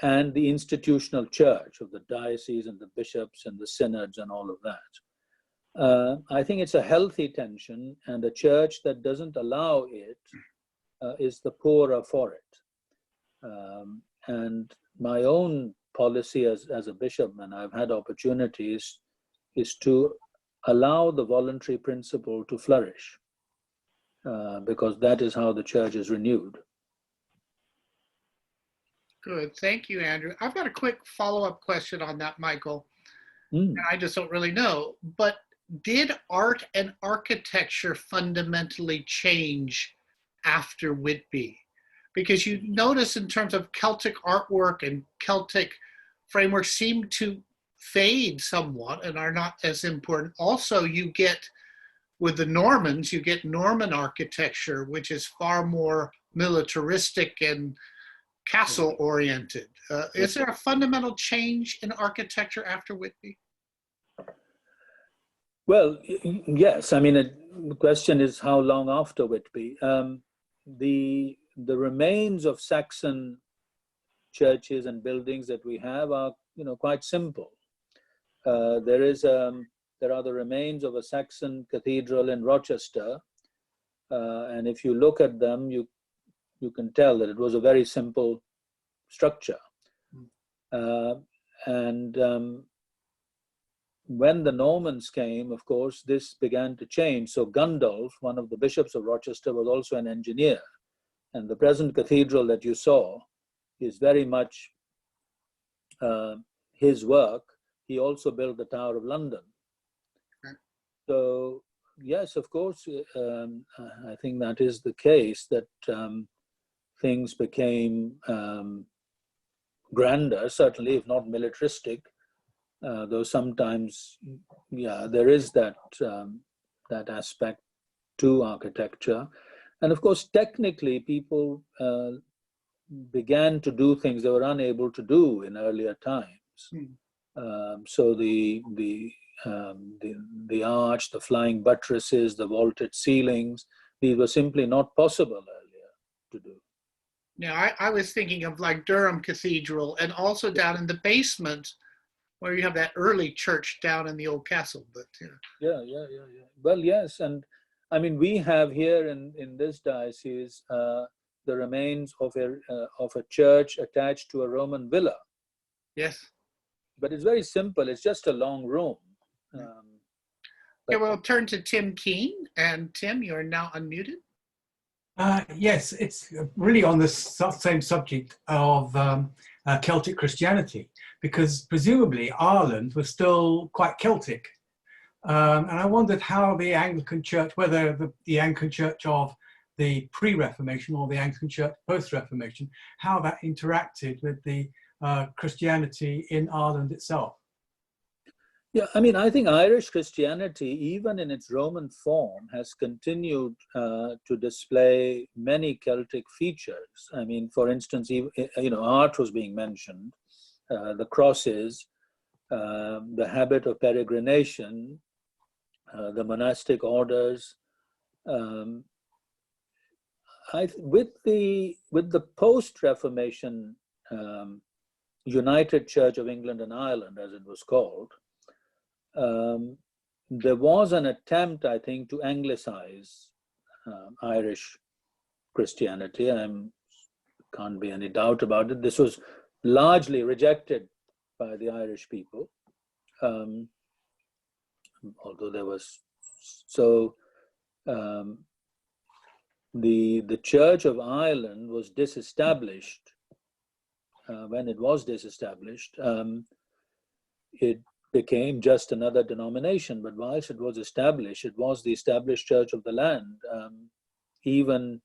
and the institutional church of the diocese and the bishops and the synods and all of that. I think it's a healthy tension, and a church that doesn't allow it is the poorer for it. And my own policy as a bishop, and I've had opportunities, is to allow the voluntary principle to flourish, because that is how the church is renewed. Good. Thank you, Andrew. I've got a quick follow-up question on that, Michael. Mm. And I just don't really know. But did art and architecture fundamentally change after Whitby? Because you notice in terms of Celtic artwork and Celtic frameworks seem to fade somewhat and are not as important. Also, you get, with the Normans, you get Norman architecture, which is far more militaristic and castle oriented. Is there a fundamental change in architecture after Whitby? Well, yes. I mean, the question is how long after Whitby? The remains of Saxon churches and buildings that we have are, quite simple. There are the remains of a Saxon cathedral in Rochester, and if you look at them, you can tell that it was a very simple structure. And when the Normans came, of course, this began to change. So Gundulf, one of the bishops of Rochester, was also an engineer. And the present cathedral that you saw is very much his work. He also built the Tower of London. Okay. So, yes, of course, I think that is the case, that things became grander, certainly, if not militaristic, though sometimes, there is that aspect to architecture. And of course, technically, people began to do things they were unable to do in earlier times. So the arch, the flying buttresses, the vaulted ceilings, these were simply not possible earlier to do. Now, I was thinking of like Durham Cathedral, and also down in the basement where you have that early church down in the old castle. But yeah. Well, yes, and I mean, we have here in this diocese the remains of a church attached to a Roman villa. Yes. But it's very simple. It's just a long room. Okay, we'll turn to Tim Keane. And Tim, you are now unmuted. Yes, it's really on the same subject of Celtic Christianity, because presumably Ireland was still quite Celtic. And I wondered how the Anglican Church, whether the Anglican Church of the pre-Reformation or the Anglican Church post-Reformation, how that interacted with the Christianity in Ireland itself. Yeah, I mean, I think Irish Christianity, even in its Roman form, has continued to display many Celtic features. I mean, for instance, art was being mentioned, the crosses, the habit of peregrination, the monastic orders. With the post-Reformation United Church of England and Ireland, as it was called, there was an attempt, I think, to anglicize Irish Christianity. Can't be any doubt about it. This was largely rejected by the Irish people, although there was the Church of Ireland was disestablished. When it was disestablished, it became just another denomination. But whilst it was established, it was the established church of the land, even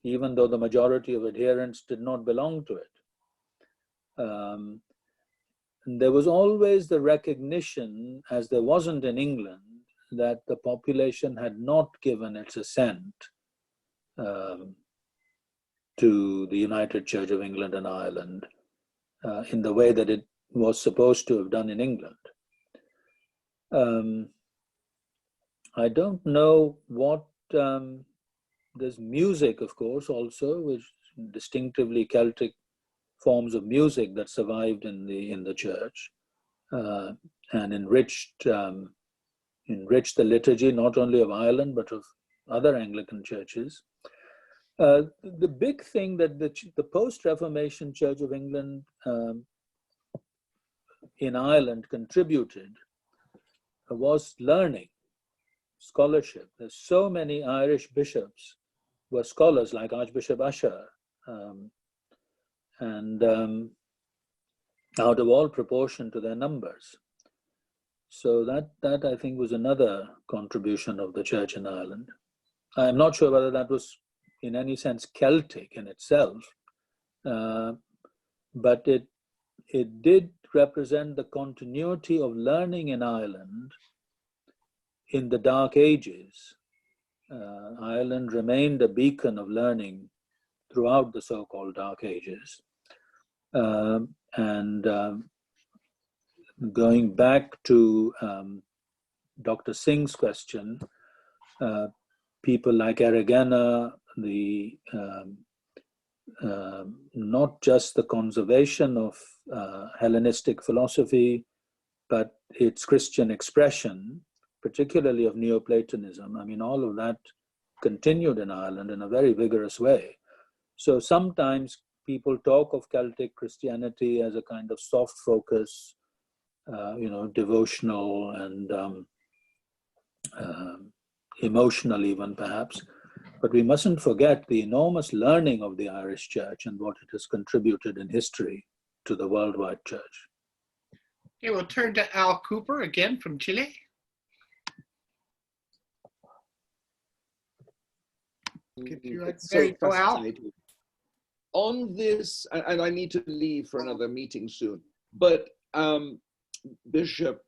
though the majority of adherents did not belong to it. there was always the recognition, as there wasn't in England, that the population had not given its assent to the United Church of England and Ireland in the way that it was supposed to have done in England. I don't know what, there's music, of course, also, which distinctively Celtic forms of music that survived in the church and enriched the liturgy, not only of Ireland, but of other Anglican churches. The big thing that the post-Reformation Church of England in Ireland contributed was learning, scholarship. There's so many Irish bishops were scholars, like Archbishop Usher, and out of all proportion to their numbers. So that I think was another contribution of the church in Ireland. I'm not sure whether that was in any sense Celtic in itself, but it did represent the continuity of learning in Ireland in the Dark Ages. Ireland remained a beacon of learning throughout the so-called Dark Ages. Going back to Dr. Singh's question, people like Erigena, not just the conservation of Hellenistic philosophy, but its Christian expression, particularly of Neoplatonism. I mean, all of that continued in Ireland in a very vigorous way. So sometimes people talk of Celtic Christianity as a kind of soft focus, devotional and emotional even perhaps. But we mustn't forget the enormous learning of the Irish Church and what it has contributed in history to the worldwide church. Okay, we'll turn to Al Cooper again from Chile. It's so fascinating. On this, and I need to leave for another meeting soon, but Bishop,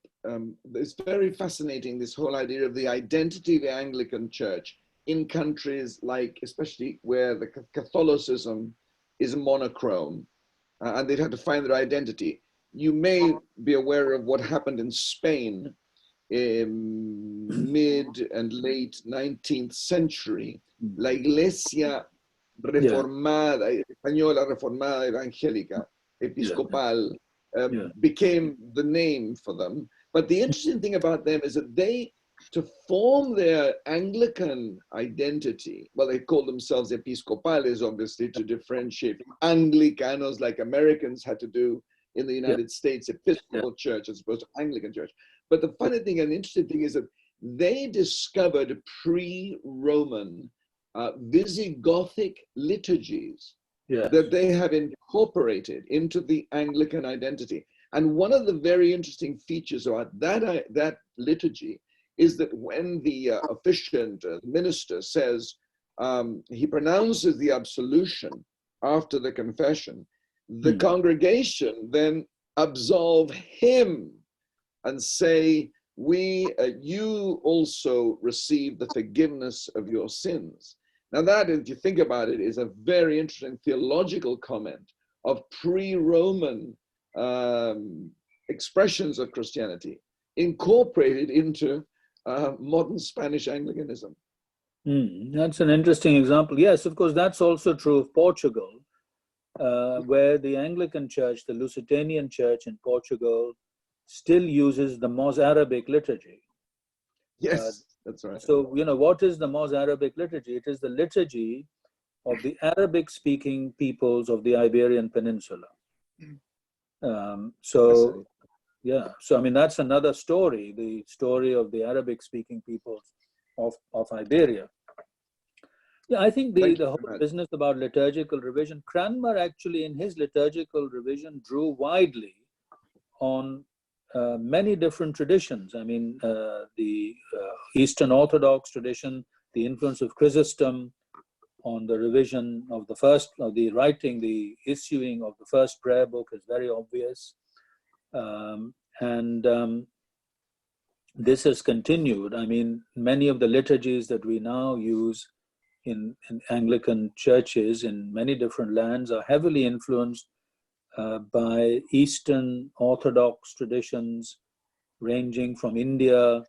it's very fascinating, this whole idea of the identity of the Anglican Church in countries like, especially where the Catholicism is monochrome, and they've had to find their identity. You may be aware of what happened in Spain in mid and late 19th century. La Iglesia Reformada, Española Reformada Evangélica, Episcopal, became the name for them. But the interesting thing about them is that they, to form their Anglican identity, well, they call themselves Episcopales, obviously, to differentiate from Anglicanos, like Americans had to do in the United States, Episcopal Church as opposed to Anglican Church. But the funny thing and interesting thing is that they discovered pre-Roman Visigothic liturgies that they have incorporated into the Anglican identity. And one of the very interesting features about that liturgy is that when the officiant minister says, he pronounces the absolution after the confession, the congregation then absolve him and say, you also receive the forgiveness of your sins. Now that, if you think about it, is a very interesting theological comment of pre-Roman expressions of Christianity incorporated into modern Spanish Anglicanism. That's an interesting example. Yes, of course, that's also true of Portugal, where the Anglican Church, the Lusitanian Church in Portugal, still uses the Mozarabic liturgy. Yes, that's right. So, what is the Mozarabic liturgy? It is the liturgy of the Arabic-speaking peoples of the Iberian Peninsula. So I mean, that's another story, the story of the Arabic-speaking peoples of Iberia. Yeah, I think the whole business about liturgical revision, Cranmer actually in his liturgical revision drew widely on many different traditions. I mean, the Eastern Orthodox tradition, the influence of Chrysostom on the revision of the issuing of the first prayer book is very obvious. And this has continued. I mean, many of the liturgies that we now use in Anglican churches in many different lands are heavily influenced by Eastern Orthodox traditions ranging from India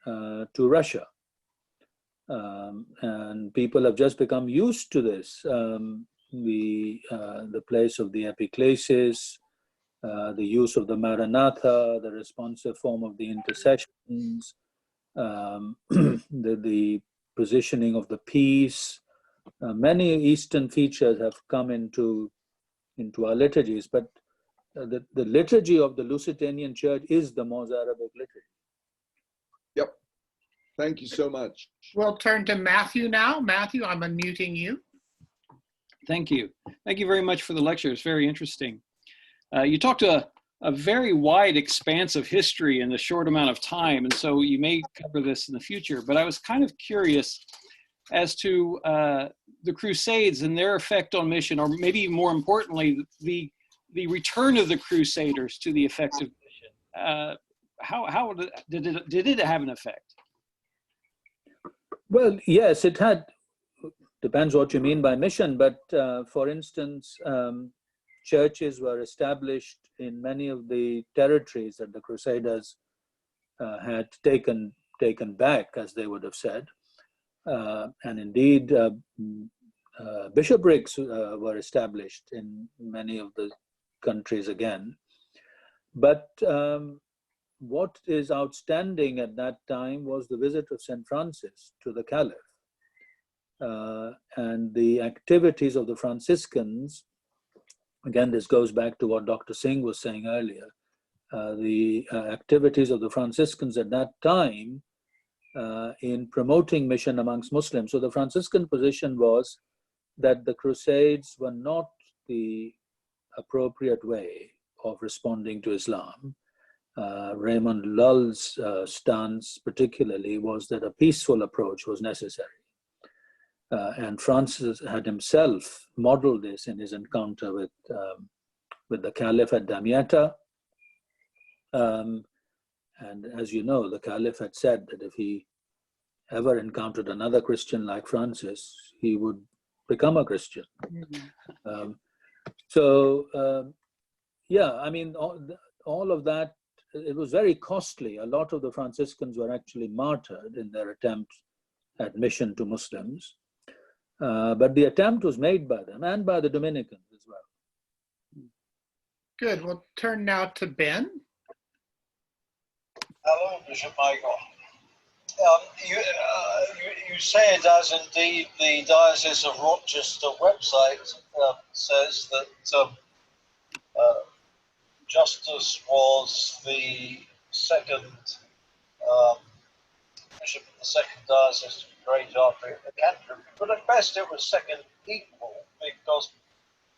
to Russia. And people have just become used to this. The place of the epiclesis, the use of the Maranatha, the responsive form of the intercessions, the positioning of the peace. Many Eastern features have come into our liturgies, but the liturgy of the Lusitanian Church is the Mozarabic liturgy. Yep. Thank you so much. We'll turn to Matthew now. Matthew, I'm unmuting you. Thank you. Thank you very much for the lecture. It's very interesting. You talked a very wide expanse of history in a short amount of time, and so you may cover this in the future, but I was kind of curious as to the Crusades and their effect on mission, or maybe more importantly, the return of the Crusaders to the effective mission. How did it have an effect? Well, yes, it had. Depends what you mean by mission, but for instance, churches were established in many of the territories that the Crusaders had taken back, as they would have said. And indeed, bishoprics were established in many of the countries again. But what is outstanding at that time was the visit of St. Francis to the Caliph. And the activities of the Franciscans, again, this goes back to what Dr. Singh was saying earlier, the activities of the Franciscans at that time in promoting mission amongst Muslims. So the Franciscan position was that the Crusades were not the appropriate way of responding to Islam. Raymond Lull's stance particularly was that a peaceful approach was necessary. And Francis had himself modeled this in his encounter with the Caliph at Damietta. And as you know, the Caliph had said that if he ever encountered another Christian like Francis, he would become a Christian. Yeah, I mean, all of that, it was very costly. A lot of the Franciscans were actually martyred in their attempt at mission to Muslims. But the attempt was made by them and by the Dominicans as well. Good. We'll turn now to Ben. Hello, Bishop Michael. You said, as indeed the Diocese of Rochester website says, that Justus was the second bishop of the second diocese to be great after Canterbury, but at best it was second equal, because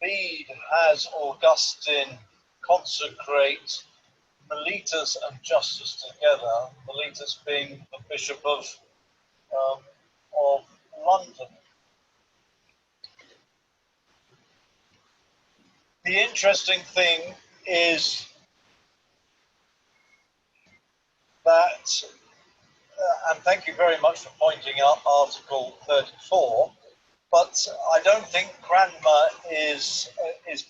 Bede has Augustine consecrate Mellitus and Justus together, Mellitus being the Bishop of London. The interesting thing is that, and thank you very much for pointing out Article 34, but I don't think Cranmer is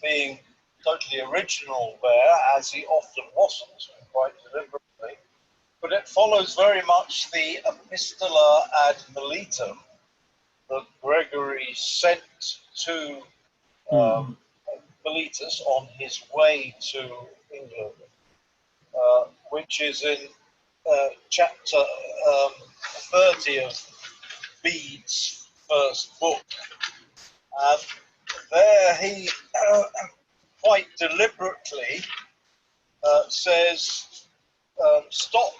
being totally original there, as he often wasn't, quite deliberately. But it follows very much the Epistola ad Mellitum that Gregory sent to Mellitus on his way to England, which is in chapter 30 of Bede's first book. And there he quite deliberately says, stop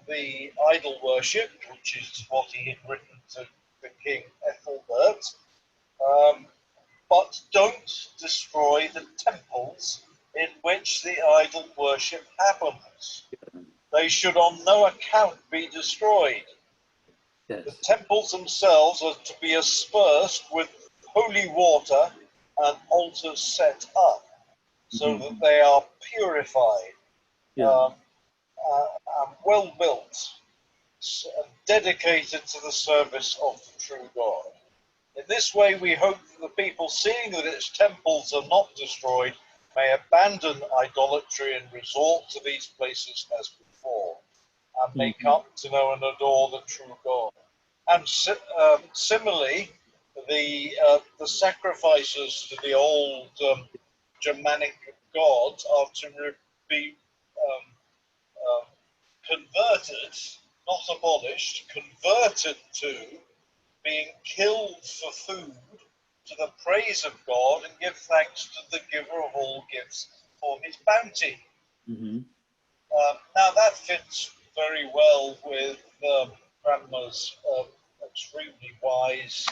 the idol worship, which is what he had written to the King Ethelbert, but don't destroy the temples in which the idol worship happens. They should on no account be destroyed. Yes. The temples themselves are to be aspersed with holy water and altars set up, so that they are purified. Yeah. Well built, dedicated to the service of the true God. In this way, we hope that the people, seeing that its temples are not destroyed, may abandon idolatry and resort to these places as before, and may come to know and adore the true God. And similarly, the sacrifices to the old Germanic gods are to be converted, not abolished, converted to being killed for food, to the praise of God, and give thanks to the giver of all gifts for his bounty. Now that fits very well with Cranmer's extremely wise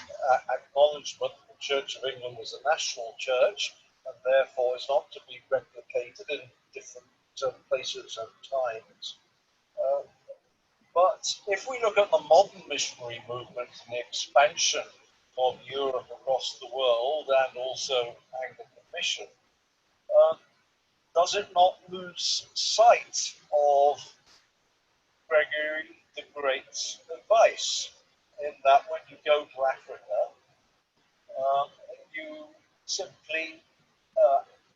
acknowledgement that the Church of England was a national church and therefore is not to be replicated in different places and times. But if we look at the modern missionary movement and the expansion of Europe across the world and also Anglican mission, does it not lose sight of Gregory the Great's advice in that when you go to Africa, you simply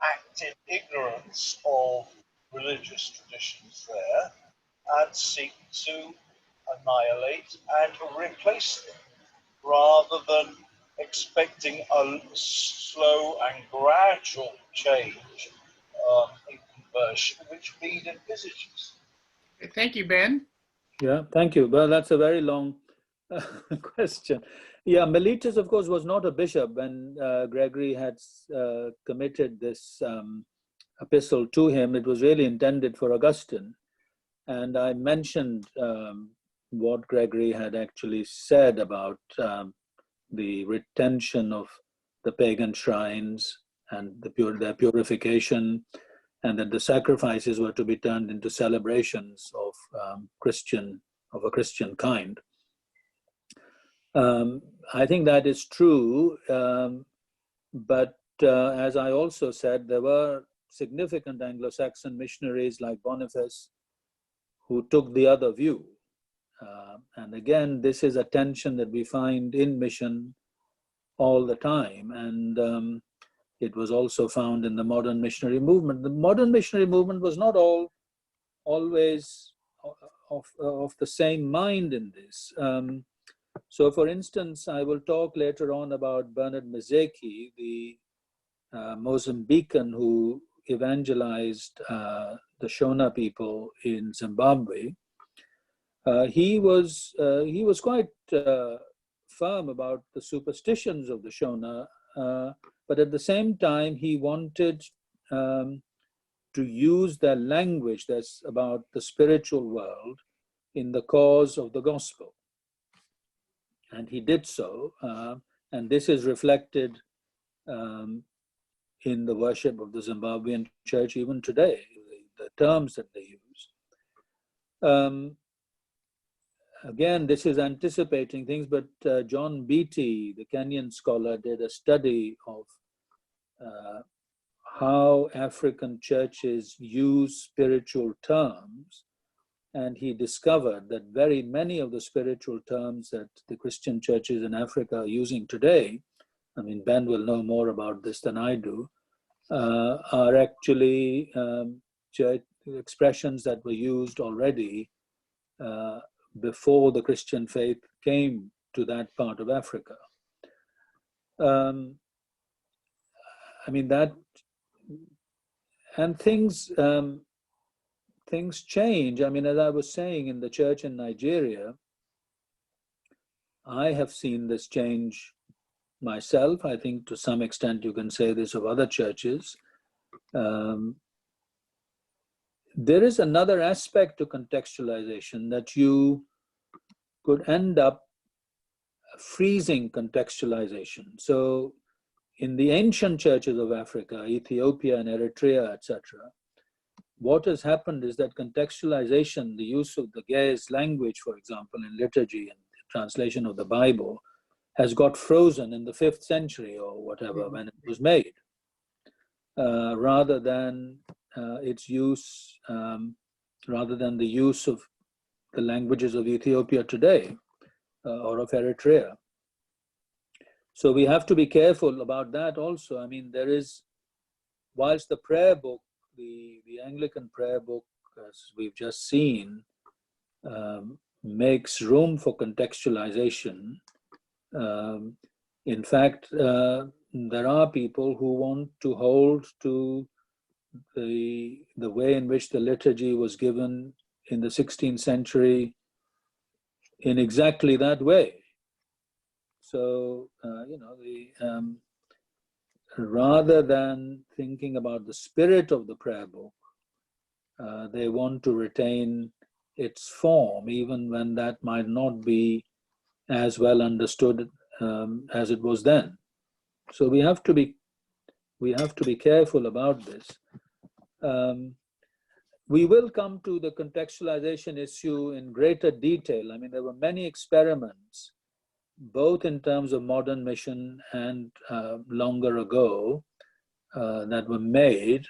act in ignorance of religious traditions there and seek to annihilate and replace them, rather than expecting a slow and gradual change in conversion, which Bede envisages. Thank you, Ben. Yeah, thank you. Well, that's a very long question. Yeah, Mellitus, of course, was not a bishop when Gregory had committed this epistle to him. It was really intended for Augustine. And I mentioned what Gregory had actually said about the retention of the pagan shrines and their purification, and that the sacrifices were to be turned into celebrations of a Christian kind. I think that is true, but as I also said, there were significant Anglo-Saxon missionaries like Boniface who took the other view. And again, this is a tension that we find in mission all the time. And it was also found in the modern missionary movement. The modern missionary movement was not always of the same mind in this. So for instance, I will talk later on about Bernard Mazeki, the Mozambican who evangelized the Shona people in Zimbabwe. He was quite firm about the superstitions of the Shona, but at the same time he wanted to use their language that's about the spiritual world in the cause of the gospel. And he did so, and this is reflected in the worship of the Zimbabwean church even today, the terms that they use. Again, this is anticipating things, but John Beattie, the Kenyan scholar, did a study of how African churches use spiritual terms, and he discovered that very many of the spiritual terms that the Christian churches in Africa are using today, I mean, Ben will know more about this than I do, are actually church expressions that were used already before the Christian faith came to that part of Africa. I mean, that, and things change. I mean, as I was saying, in the church in Nigeria, I have seen this change myself. I think to some extent you can say this of other churches. There is another aspect to contextualization, that you could end up freezing contextualization. So in the ancient churches of Africa, Ethiopia and Eritrea, etc., what has happened is that contextualization, the use of the Ge'ez language, for example, in liturgy and the translation of the Bible, has got frozen in the 5th century or whatever when it was made, rather than its use rather than the use of the languages of Ethiopia today or of Eritrea. So we have to be careful about that also. I mean, there is, whilst the prayer book, the Anglican prayer book, as we've just seen, makes room for contextualization. In fact, there are people who want to hold to the way in which the liturgy was given in the 16th century in exactly that way. So, rather than thinking about the spirit of the prayer book, they want to retain its form, even when that might not be as well understood as it was then. So we have to be careful about this. We will come to the contextualization issue in greater detail. I mean, there were many experiments, both in terms of modern mission and longer ago, that were made.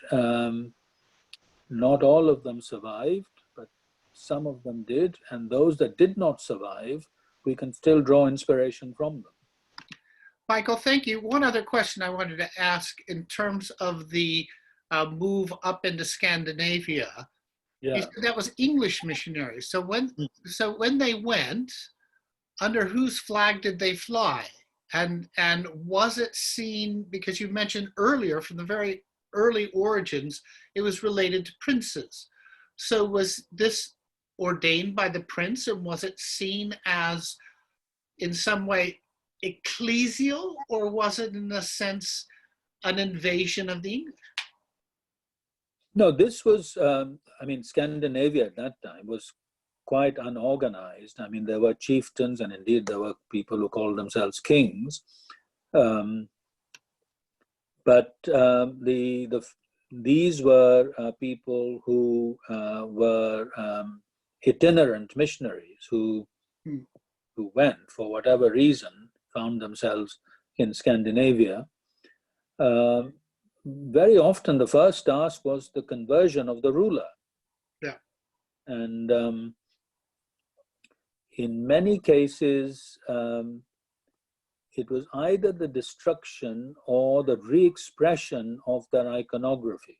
Not all of them survived, but some of them did. And those that did not survive, we can still draw inspiration from them. Michael, thank you. One other question I wanted to ask in terms of the move up into Scandinavia. Yeah. You said that was English missionaries. So when they went, under whose flag did they fly? And was it seen, because you mentioned earlier from the very early origins, it was related to princes. So was this ordained by the prince, and was it seen as in some way ecclesial, or was it in a sense an invasion of the English? No, this was, Scandinavia at that time was quite unorganized. I mean, there were chieftains, and indeed there were people who called themselves kings. But these were people who were itinerant missionaries who went, for whatever reason, found themselves in Scandinavia. Very often the first task was the conversion of the ruler. Yeah. And in many cases, it was either the destruction or the re-expression of their iconography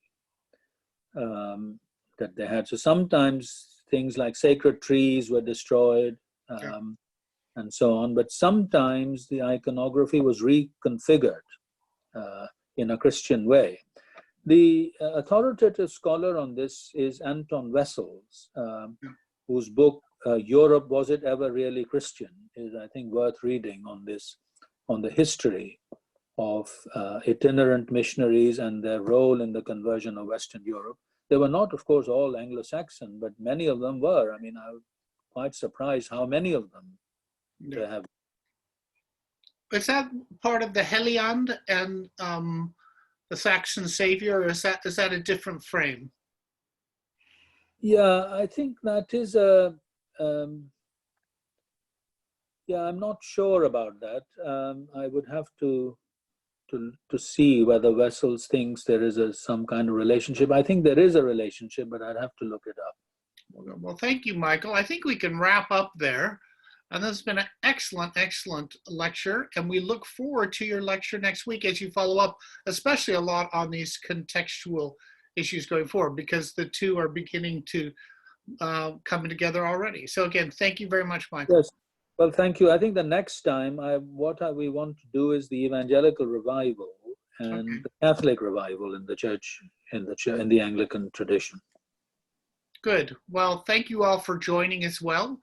that they had. So sometimes things like sacred trees were destroyed, and so on, but sometimes the iconography was reconfigured in a Christian way. The authoritative scholar on this is Anton Wessels, whose book, Europe, Was It Ever Really Christian? Is, I think, worth reading on this, on the history of itinerant missionaries and their role in the conversion of Western Europe. They were not, of course, all Anglo-Saxon, but many of them were. I mean, I was quite surprised how many of them they have. Is that part of the Heliand and the Saxon Savior, or is that a different frame? Yeah, I think that is a, I'm not sure about that. I would have to see whether Wessels thinks there is some kind of relationship. I think there is a relationship, but I'd have to look it up. Well, thank you, Michael. I think we can wrap up there. And this has been an excellent, excellent lecture. And we look forward to your lecture next week as you follow up, especially a lot on these contextual issues going forward, because the two are beginning to come together already. So again, thank you very much, Michael. Yes. Well, thank you. I think the next time, what we want to do is the evangelical revival and the Catholic revival in the church, in the Anglican tradition. Good. Well, thank you all for joining as well.